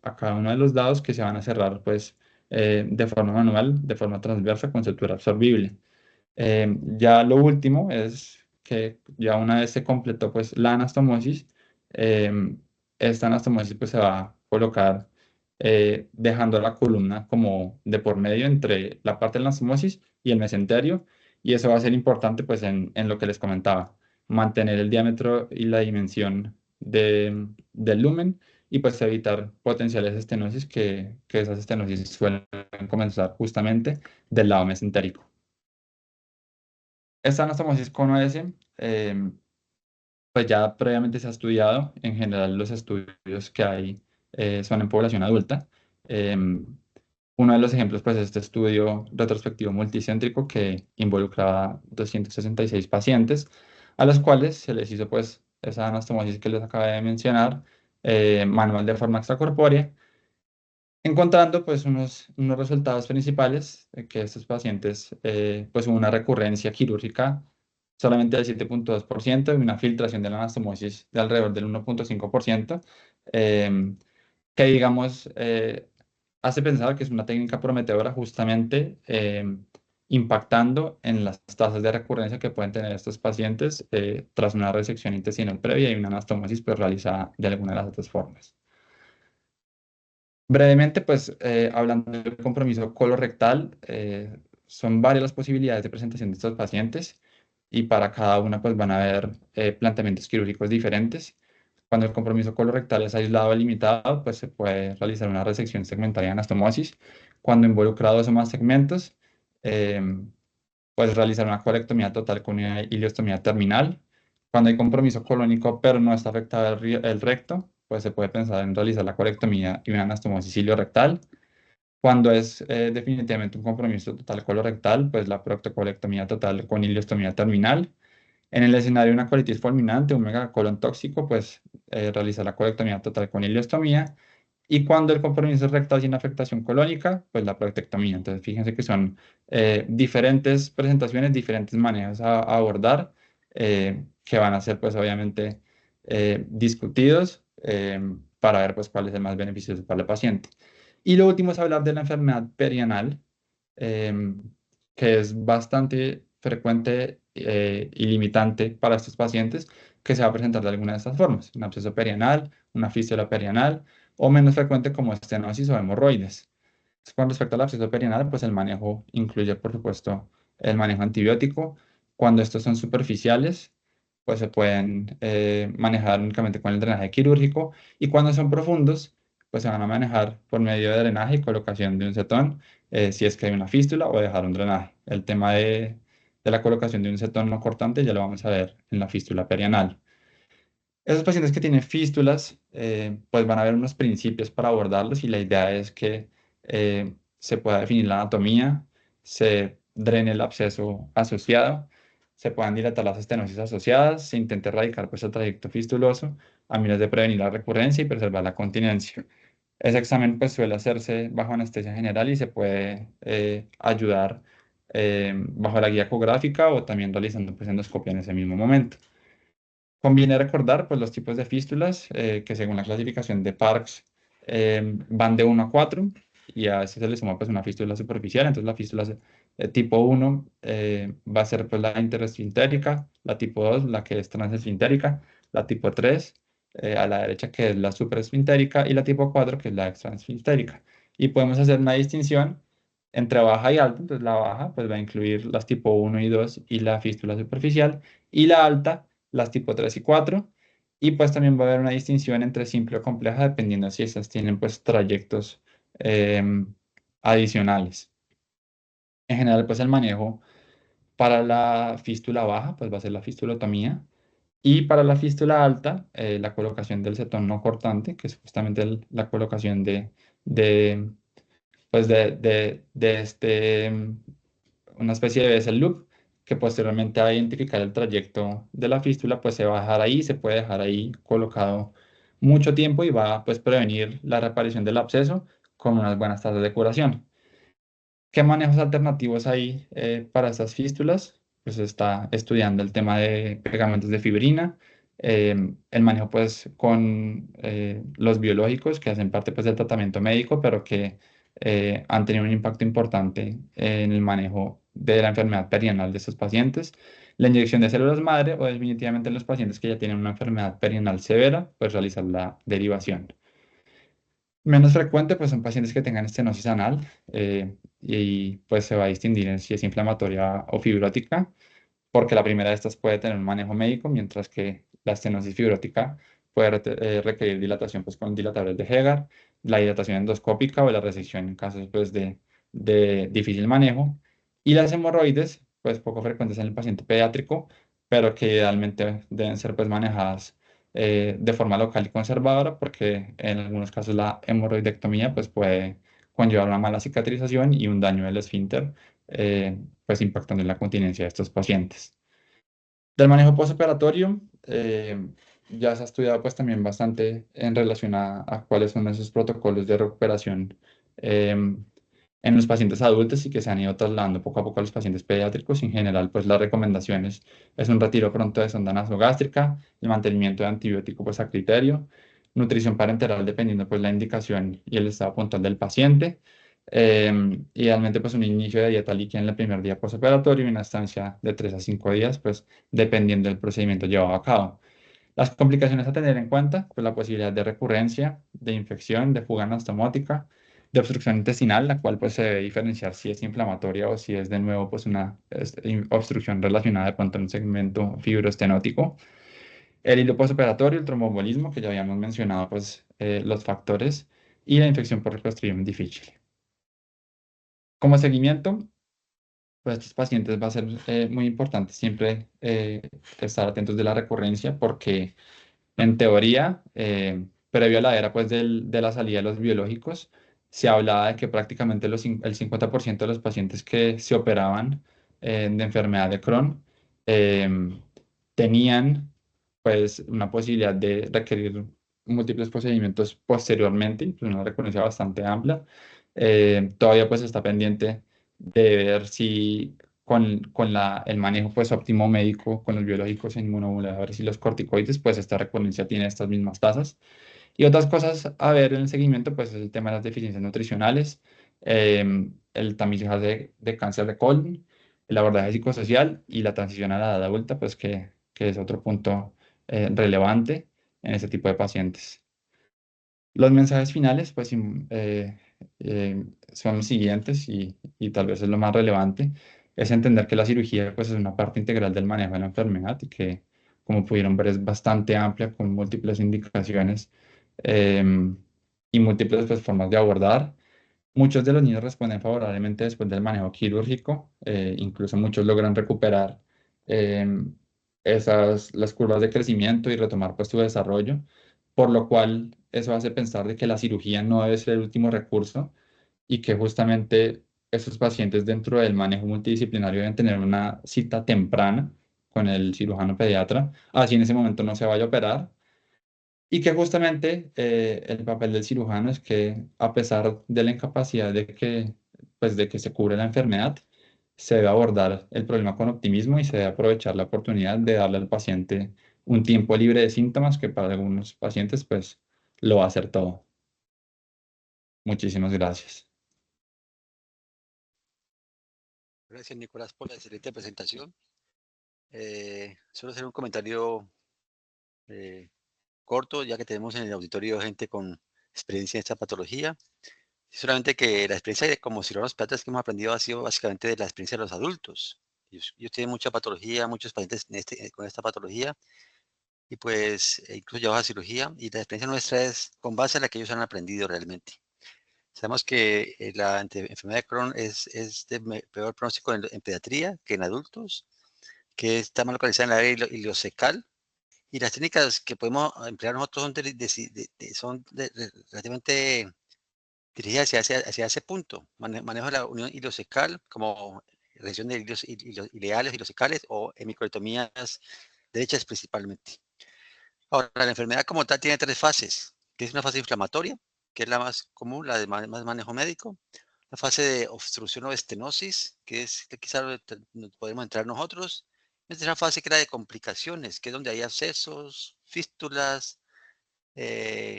Speaker 2: a cada uno de los lados que se van a cerrar pues de forma manual, de forma transversa con sutura absorbible. Ya lo último es que ya una vez se completó pues la anastomosis, esta anastomosis pues se va a colocar dejando la columna como de por medio entre la parte de la anastomosis y el mesenterio y eso va a ser importante pues en lo que les comentaba, mantener el diámetro y la dimensión del lumen y pues evitar potenciales estenosis que esas estenosis suelen comenzar justamente del lado mesentérico. Esta anastomosis con OS, pues ya previamente se ha estudiado. En general, los estudios que hay son en población adulta. Em, Uno de los ejemplos, pues, es este estudio retrospectivo multicéntrico que involucraba 266 pacientes, a los cuales se les hizo, pues, esa anastomosis que les acabé de mencionar, manual de forma extracorpórea, encontrando pues unos resultados principales, que estos pacientes pues hubo una recurrencia quirúrgica solamente del 7,2% y una filtración de la anastomosis de alrededor del 1,5%, em, que digamos hace pensar que es una técnica prometedora justamente impactando en las tasas de recurrencia que pueden tener estos pacientes tras una resección intestinal previa y una anastomosis pues realizada de alguna de las otras formas. Brevemente, pues hablando del compromiso colorectal, son varias las posibilidades de presentación de estos pacientes y para cada una pues van a haber planteamientos quirúrgicos diferentes. Cuando el compromiso colorectal es aislado o limitado, pues se puede realizar una resección segmentaria de anastomosis. Cuando involucra dos o más segmentos, puedes realizar una colectomía total con una ileostomía terminal. Cuando hay compromiso colónico pero no está afectado el recto, pues se puede pensar en realizar la colectomía y una anastomosis ileorectal. Cuando es definitivamente un compromiso total colorectal, pues la proctocolectomía total con ileostomía terminal. En el escenario de una colitis fulminante, un megacolon tóxico, pues realizar la colectomía total con ileostomía. Y cuando el compromiso es rectal sin afectación colónica, pues la prostatectomía. Entonces, fíjense que son diferentes presentaciones, diferentes maneras a abordar, que van a ser, pues, obviamente, discutidos para ver, pues, cuál es el más beneficioso para el paciente. Y lo último es hablar de la enfermedad perianal, em, que es bastante frecuente y limitante para estos pacientes, que se va a presentar de alguna de estas formas: un absceso perianal, una fístula perianal, o menos frecuente como estenosis o hemorroides. Con respecto al absceso perianal, pues el manejo incluye, por supuesto, el manejo antibiótico. Cuando estos son superficiales, pues se pueden manejar únicamente con el drenaje quirúrgico, y cuando son profundos, pues se van a manejar por medio de drenaje y colocación de un cetón, si es que hay una fístula, o dejar un drenaje. El tema de la colocación de un cetón no cortante ya lo vamos a ver en la fístula perianal. Esos pacientes que tienen fístulas, pues van a haber unos principios para abordarlos, y la idea es que se pueda definir la anatomía, se drene el absceso asociado, se puedan dilatar las estenosis asociadas, se intente erradicar pues el trayecto fistuloso a miras de prevenir la recurrencia y preservar la continencia. Ese examen pues suele hacerse bajo anestesia general y se puede ayudar bajo la guía ecográfica, o también realizando pues endoscopia en ese mismo momento. Conviene recordar pues, los tipos de fístulas, que según la clasificación de Parks van de 1 a 4, y a eso se le suma pues, una fístula superficial. Entonces la fístula tipo 1 va a ser pues, la interesfintérica, la tipo 2 la que es transesfintérica, la tipo 3 a la derecha, que es la supraesfintérica, y la tipo 4 que es la extraesfintérica. Y podemos hacer una distinción entre baja y alta. Entonces la baja pues, va a incluir las tipo 1 y 2 y la fístula superficial, y la alta las tipo 3 y 4, y pues también va a haber una distinción entre simple o compleja, dependiendo si esas tienen pues trayectos adicionales. En general, pues el manejo para la fístula baja pues va a ser la fistulotomía, y para la fístula alta, la colocación del cetón no cortante, que es justamente la colocación de, pues de una especie de vessel loop, que posteriormente va a identificar el trayecto de la fístula, pues se va a dejar ahí, se puede dejar ahí colocado mucho tiempo, y va a pues, prevenir la reaparición del absceso con unas buenas tasas de curación. ¿Qué manejos alternativos hay para estas fístulas? Pues está estudiando el tema de pegamentos de fibrina, el manejo pues con los biológicos, que hacen parte pues del tratamiento médico, pero que han tenido un impacto importante en el manejo de la enfermedad perianal de estos pacientes. La inyección de células madre, o definitivamente en los pacientes que ya tienen una enfermedad perianal severa, pues realizar la derivación. Menos frecuente, pues son pacientes que tengan estenosis anal, y pues se va a distinguir en si es inflamatoria o fibrótica, porque la primera de estas puede tener un manejo médico, mientras que la estenosis fibrótica puede requerir dilatación pues, con dilatadores de Hegar, la dilatación endoscópica o la resección en casos pues, de difícil manejo, y las hemorroides, pues poco frecuentes en el paciente pediátrico, pero que idealmente deben ser pues, manejadas de forma local y conservadora, porque en algunos casos la hemorroidectomía pues, puede conllevar una mala cicatrización y un daño del esfínter, pues impactando en la continencia de estos pacientes. Del manejo postoperatorio, ya se ha estudiado pues también bastante en relación a cuáles son esos protocolos de recuperación en los pacientes adultos, y que se han ido trasladando poco a poco a los pacientes pediátricos. En general, pues las recomendaciones es un retiro pronto de sonda nasogástrica, el mantenimiento de antibiótico pues a criterio, nutrición parenteral dependiendo pues la indicación y el estado puntual del paciente. Idealmente, pues un inicio de dieta líquida en el primer día postoperatorio y una estancia de 3 a 5 días, pues dependiendo del procedimiento llevado a cabo. Las complicaciones a tener en cuenta, pues la posibilidad de recurrencia, de infección, de fuga anastomotica, de obstrucción intestinal, la cual pues se debe diferenciar si es inflamatoria o si es de nuevo pues una obstrucción relacionada de pronto a un segmento fibroestenótico. El hilo postoperatorio, el tromboembolismo, que ya habíamos mencionado pues los factores, y la infección por Clostridium difficile. Como seguimiento, pues estos pacientes va a ser muy importante siempre estar atentos de la recurrencia, porque en teoría, previo a la era pues, de la salida de los biológicos, se hablaba de que prácticamente el 50% de los pacientes que se operaban de enfermedad de Crohn tenían pues, una posibilidad de requerir múltiples procedimientos posteriormente, pues, una recurrencia bastante amplia. Todavía pues está pendiente de ver si el manejo pues óptimo médico con los biológicos en inmunomoduladores y los corticoides, pues esta recurrencia tiene estas mismas tasas. Y otras cosas a ver en el seguimiento, pues es el tema de las deficiencias nutricionales, el tamizaje de cáncer de colon, el abordaje psicosocial y la transición a la edad adulta, pues que es otro punto relevante en este tipo de pacientes. Los mensajes finales, pues, son los siguientes, y tal vez es lo más relevante. es entender que la cirugía pues, es una parte integral del manejo de la enfermedad y que, como pudieron ver, es bastante amplia con múltiples indicaciones em, y múltiples pues, formas de abordar. Muchos de los niños responden favorablemente después del manejo quirúrgico, incluso muchos logran recuperar em, las curvas de crecimiento y retomar pues, su desarrollo, por lo cual eso hace pensar de que la cirugía no debe ser el último recurso y que justamente esos pacientes dentro del manejo multidisciplinario deben tener una cita temprana con el cirujano pediatra, así en ese momento no se vaya a operar, y que justamente el papel del cirujano es que a pesar de la incapacidad de que se cure la enfermedad, se debe abordar el problema con optimismo y se debe aprovechar la oportunidad de darle al paciente un tiempo libre de síntomas que para algunos pacientes pues lo va a hacer todo. Muchísimas gracias.
Speaker 3: Gracias, Nicolás, por la excelente presentación. Solo hacer un comentario corto, ya que tenemos en el auditorio gente con experiencia en esta patología. Solamente que la experiencia como cirujanos pediatras que hemos aprendido ha sido básicamente de la experiencia de los adultos. Ellos tienen mucha patología, muchos pacientes con esta patología, y pues incluso llevados a cirugía, y la experiencia nuestra es con base a la que ellos han aprendido realmente. Sabemos que la enfermedad de Crohn es de peor pronóstico en pediatría que en adultos, que está más localizada en el área ileocecal, y las técnicas que podemos emplear nosotros son relativamente dirigidas hacia ese punto. Manejo de la unión ileocecal como región de ileales, ilosecales o hemicolectomías derechas principalmente. Ahora, la enfermedad como tal tiene tres fases, que es una fase inflamatoria, que es la más común, la de más manejo médico. La fase de obstrucción o estenosis, que es que quizás podemos entrar nosotros. Esta es la fase que era de complicaciones, que es donde hay abscesos, fístulas,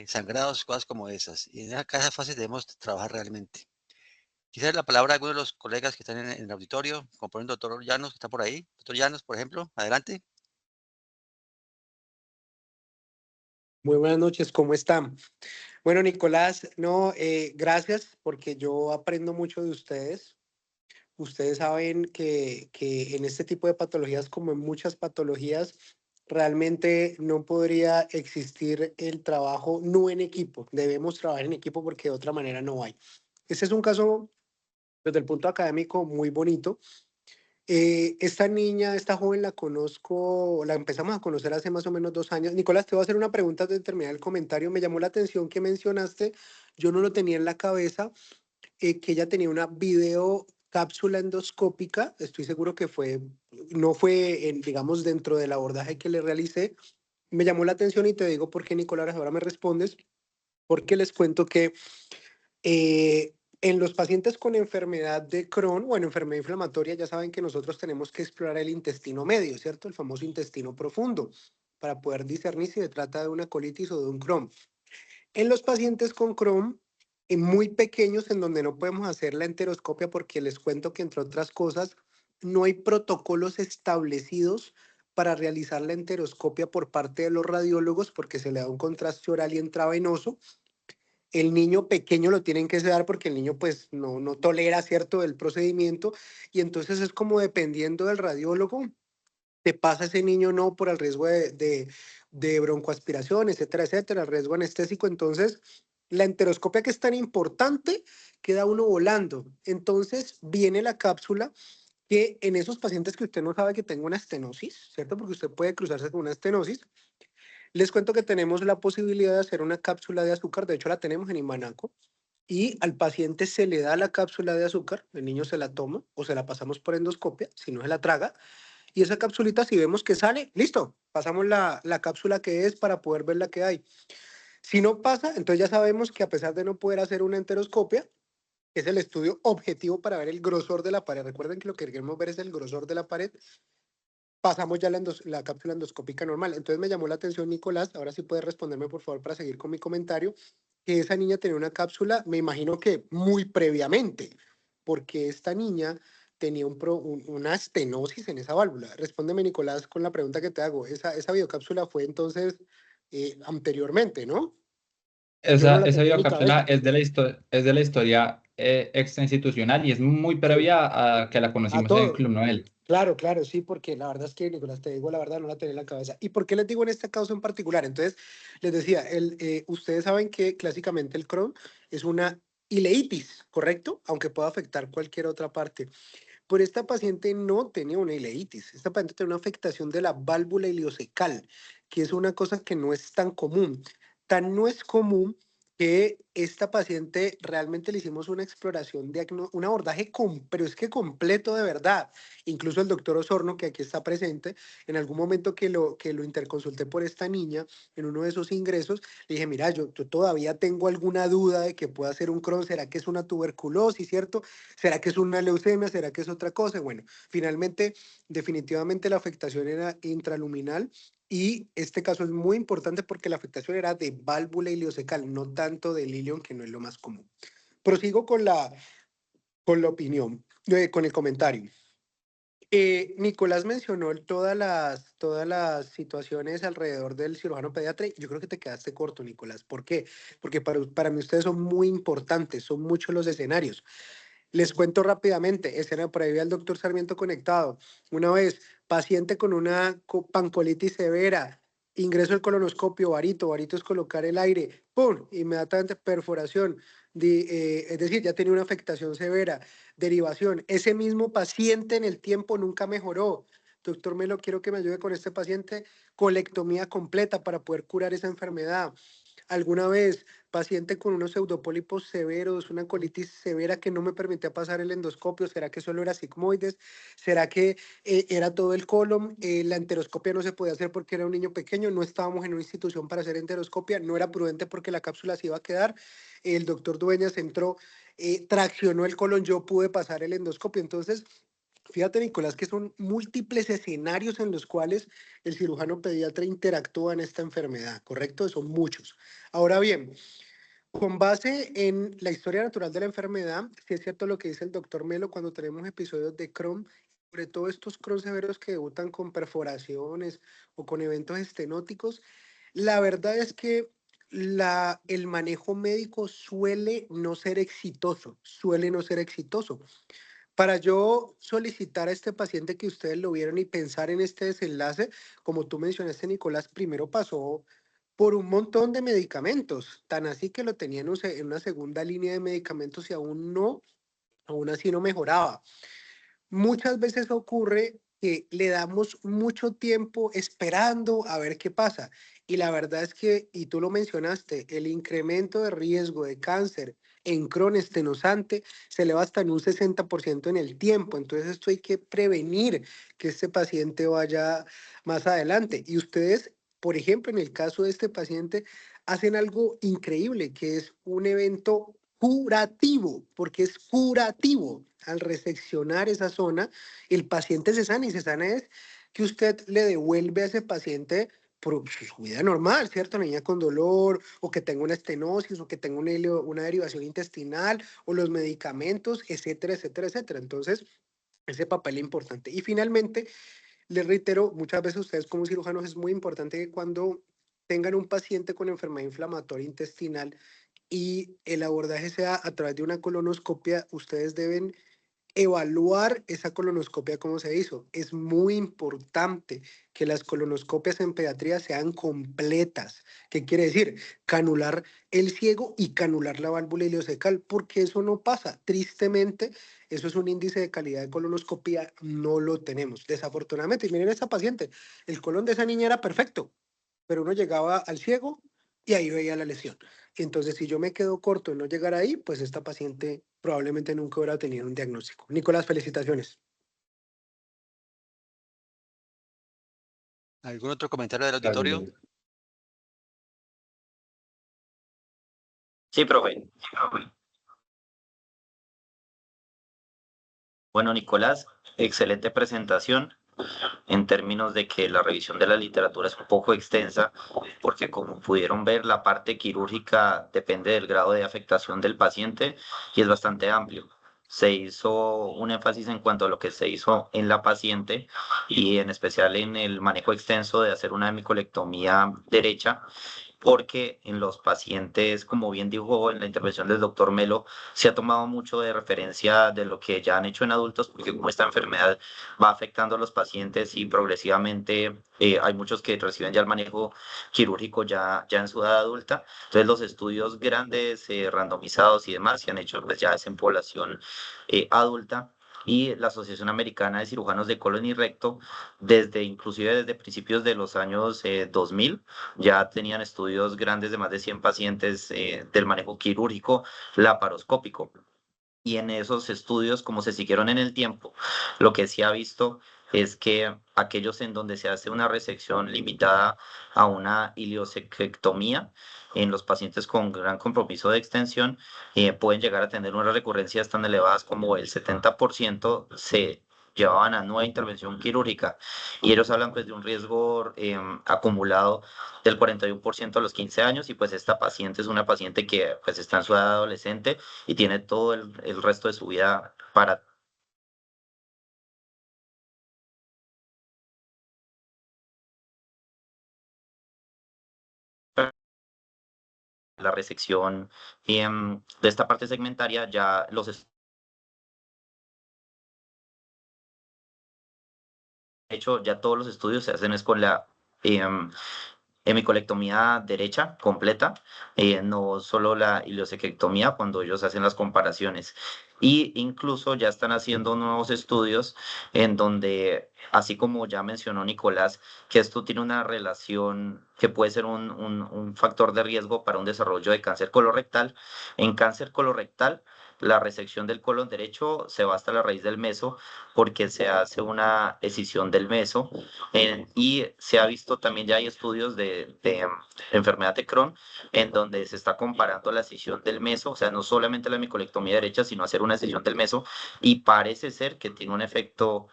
Speaker 3: sangrados, cosas como esas. Y en cada fase debemos trabajar realmente. Quizás la palabra de algunos de los colegas que están en el auditorio, como por ejemplo el doctor Llanos, que está por ahí. Doctor Llanos, por ejemplo, adelante.
Speaker 4: Muy buenas noches, ¿cómo están? Bueno, Nicolás, no, gracias porque yo aprendo mucho de ustedes. Ustedes saben que en este tipo de patologías, como en muchas patologías, realmente no podría existir el trabajo no en equipo. Debemos trabajar en equipo porque de otra manera no hay. Este es un caso desde el punto académico muy bonito. Esta niña, esta joven la conozco, la empezamos a conocer hace más o menos 2 años. Nicolás, te voy a hacer una pregunta antes de terminar el comentario. Me llamó la atención que mencionaste, yo no lo tenía en la cabeza, que ella tenía una video cápsula endoscópica. Estoy seguro que no fue, digamos, dentro del abordaje que le realicé. Me llamó la atención y te digo por qué, Nicolás, ahora me respondes, porque les cuento que en los pacientes con enfermedad de Crohn o en enfermedad inflamatoria, ya saben que nosotros tenemos que explorar el intestino medio, ¿cierto? El famoso intestino profundo, para poder discernir si se trata de una colitis o de un Crohn. En los pacientes con Crohn, muy pequeños, en donde no podemos hacer la enteroscopia, porque les cuento que, entre otras cosas, no hay protocolos establecidos para realizar la enteroscopia por parte de los radiólogos, porque se le da un contraste oral y intravenoso. El niño pequeño lo tienen que sedar porque el niño pues no tolera, ¿cierto?, el procedimiento, y entonces es como dependiendo del radiólogo, te pasa ese niño no por el riesgo de broncoaspiración, etcétera, etcétera, el riesgo anestésico. Entonces, la enteroscopia, que es tan importante, queda uno volando. Entonces, viene la cápsula, que en esos pacientes que usted no sabe que tenga una estenosis, ¿cierto? Porque usted puede cruzarse con una estenosis. Les cuento que tenemos la posibilidad de hacer una cápsula de azúcar, de hecho la tenemos en Imanaco, y al paciente se le da la cápsula de azúcar, el niño se la toma o se la pasamos por endoscopia, si no se la traga, y esa capsulita, si vemos que sale, listo, pasamos la cápsula que es para poder ver la que hay. Si no pasa, entonces ya sabemos que, a pesar de no poder hacer una enteroscopia, que es el estudio objetivo para ver el grosor de la pared, recuerden que lo que queremos ver es el grosor de la pared, pasamos ya la cápsula endoscópica normal. Entonces me llamó la atención, Nicolás, ahora sí puedes responderme, por favor, para seguir con mi comentario, que esa niña tenía una cápsula, me imagino que muy previamente, porque esta niña tenía una estenosis en esa válvula. Respóndeme, Nicolás, con la pregunta que te hago. Esa videocápsula fue entonces anteriormente, ¿no? Yo no la
Speaker 2: esa
Speaker 4: tenía en mi
Speaker 2: videocápsula
Speaker 4: cabeza.
Speaker 2: es de la historia extrainstitucional y es muy previa a que la
Speaker 4: A
Speaker 2: conocimos en el
Speaker 4: todo.
Speaker 2: Club Noel.
Speaker 4: Claro, claro, sí, porque la verdad es que, Nicolás, te digo la verdad, no la tenía en la cabeza. ¿Y por qué les digo en este caso en particular? Entonces, les decía, ustedes saben que clásicamente el Crohn es una ileitis, ¿correcto? Aunque pueda afectar cualquier otra parte. Pero esta paciente no tenía una ileitis. Esta paciente tenía una afectación de la válvula ileocecal, que es una cosa que no es tan común. Tan no es común que esta paciente realmente le hicimos una exploración, un abordaje, pero es que completo de verdad. Incluso el doctor Osorno, que aquí está presente, en algún momento que lo interconsulté por esta niña, en uno de esos ingresos, le dije, mira, yo todavía tengo alguna duda de que pueda ser un Crohn, ¿será que es una tuberculosis, cierto? ¿Será que es una leucemia? ¿Será que es otra cosa? Bueno, finalmente, definitivamente la afectación era intraluminal y este caso es muy importante porque la afectación era de válvula ileocecal, no tanto del ilion, que no es lo más común. Prosigo con la opinión, con el comentario. Nicolás mencionó todas las situaciones alrededor del cirujano pediatra. Yo creo que te quedaste corto, Nicolás. ¿Por qué? Porque para mí ustedes son muy importantes, son muchos los escenarios. Les cuento rápidamente, escena por ahí ve al doctor Sarmiento conectado. Una vez, paciente con una pancolitis severa, ingreso al colonoscopio, varito es colocar el aire, ¡pum! Inmediatamente perforación, es decir, ya tenía una afectación severa, derivación. Ese mismo paciente en el tiempo nunca mejoró. Doctor Melo, quiero que me ayude con este paciente, colectomía completa para poder curar esa enfermedad. Alguna vez, paciente con unos pseudopólipos severos, una colitis severa que no me permitía pasar el endoscopio, ¿será que solo era sigmoides? ¿Será que era todo el colon? La enteroscopia no se podía hacer porque era un niño pequeño, no estábamos en una institución para hacer enteroscopia, no era prudente porque la cápsula se iba a quedar. El doctor Dueñas entró, traccionó el colon, yo pude pasar el endoscopio. Entonces, fíjate, Nicolás, que son múltiples escenarios en los cuales el cirujano pediatra interactúa en esta enfermedad, ¿correcto? Son muchos. Ahora bien, con base en la historia natural de la enfermedad, sí es cierto lo que dice el doctor Melo cuando tenemos episodios de Crohn, sobre todo estos Crohn severos que debutan con perforaciones o con eventos estenóticos, la verdad es que el manejo médico suele no ser exitoso. Para yo solicitar a este paciente que ustedes lo vieron y pensar en este desenlace, como tú mencionaste, Nicolás, primero pasó por un montón de medicamentos, tan así que lo tenían en una segunda línea de medicamentos y aún así no mejoraba. Muchas veces ocurre que le damos mucho tiempo esperando a ver qué pasa. Y la verdad es que, y tú lo mencionaste, el incremento de riesgo de cáncer en Crohn estenosante se eleva hasta en un 60% en el tiempo. Entonces esto hay que prevenir que este paciente vaya más adelante. Y ustedes, por ejemplo, en el caso de este paciente, hacen algo increíble, que es un evento curativo, porque es curativo. Al reseccionar esa zona, el paciente se sana y se sana es que usted le devuelve a ese paciente por su vida normal, ¿cierto? Niña con dolor, o que tenga una estenosis, o que tenga una derivación intestinal, o los medicamentos, etcétera, etcétera, etcétera. Entonces, ese papel es importante. Y finalmente, les reitero, muchas veces ustedes como cirujanos es muy importante que cuando tengan un paciente con enfermedad inflamatoria intestinal, y el abordaje sea a través de una colonoscopia, ustedes deben evaluar esa colonoscopia cómo se hizo. Es muy importante que las colonoscopias en pediatría sean completas. ¿Qué quiere decir? Canular el ciego y canular la válvula ileocecal, porque eso no pasa. Tristemente, eso es un índice de calidad de colonoscopia, no lo tenemos. Desafortunadamente, y miren esta paciente, el colon de esa niña era perfecto, pero uno llegaba al ciego y ahí veía la lesión. Entonces, si yo me quedo corto en no llegar ahí, pues esta paciente probablemente nunca hubiera tenido un diagnóstico. Nicolás, felicitaciones.
Speaker 3: ¿Algún otro comentario del
Speaker 2: Gracias,
Speaker 3: auditorio?
Speaker 2: David.
Speaker 5: Sí, profe. Bueno, Nicolás, excelente presentación en términos de que la revisión de la literatura es un poco extensa, porque como pudieron ver, la parte quirúrgica depende del grado de afectación del paciente y es bastante amplio. Se hizo un énfasis en cuanto a lo que se hizo en la paciente y en especial en el manejo extenso de hacer una hemicolectomía derecha porque en los pacientes, como bien dijo en la intervención del doctor Melo, se ha tomado mucho de referencia de lo que ya han hecho en adultos, porque como esta enfermedad va afectando a los pacientes y progresivamente hay muchos que reciben ya el manejo quirúrgico ya en su edad adulta. Entonces los estudios grandes, randomizados y demás se han hecho pues ya es en población adulta. Y la Asociación Americana de Cirujanos de Colon y Recto, inclusive desde principios de los años 2000, ya tenían estudios grandes de más de 100 pacientes del manejo quirúrgico laparoscópico. Y en esos estudios, como se siguieron en el tiempo, lo que se ha visto es que aquellos en donde se hace una resección limitada a una ileosectomía en los pacientes con gran compromiso de extensión, pueden llegar a tener unas recurrencias tan elevadas como el 70% se llevaban a nueva intervención quirúrgica. Y ellos hablan pues de un riesgo acumulado del 41% a los 15 años, y pues esta paciente es una paciente que pues está en su edad adolescente y tiene todo el resto de su vida para la resección de esta parte segmentaria. Ya ya todos los estudios se hacen es con la hemicolectomía derecha completa, no solo la ileosectomía cuando ellos hacen las comparaciones. Y incluso ya están haciendo nuevos estudios en donde, así como ya mencionó Nicolás, que esto tiene una relación que puede ser un factor de riesgo para un desarrollo de cáncer colorectal. En cáncer colorectal, la resección del colon derecho se va hasta la raíz del meso porque se hace una escisión del meso. Y se ha visto también, ya hay estudios de enfermedad de Crohn en donde se está comparando la escisión del meso, o sea, no solamente la hemicolectomía derecha, sino hacer una escisión del meso, y parece ser que tiene un efecto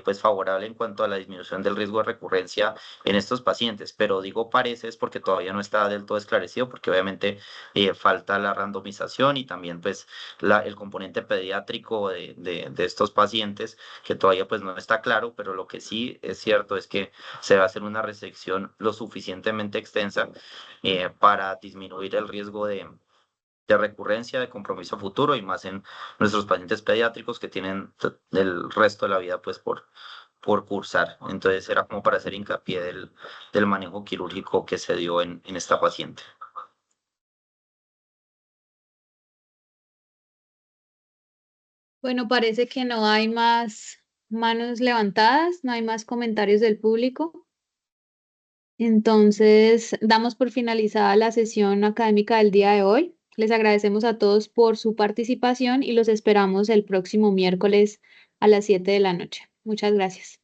Speaker 5: pues favorable en cuanto a la disminución del riesgo de recurrencia en estos pacientes. Pero digo parece es porque todavía no está del todo esclarecido, porque obviamente falta la randomización y también pues el componente pediátrico de estos pacientes, que todavía pues no está claro. Pero lo que sí es cierto es que se va a hacer una resección lo suficientemente extensa para disminuir el riesgo de recurrencia, de compromiso futuro, y más en nuestros pacientes pediátricos que tienen el resto de la vida pues por cursar. Entonces era como para hacer hincapié del manejo quirúrgico que se dio en esta paciente.
Speaker 1: Bueno, parece que no hay más manos levantadas, no hay más comentarios del público. Entonces, damos por finalizada la sesión académica del día de hoy. Les agradecemos a todos por su participación y los esperamos el próximo miércoles a las 7 de la noche. Muchas gracias.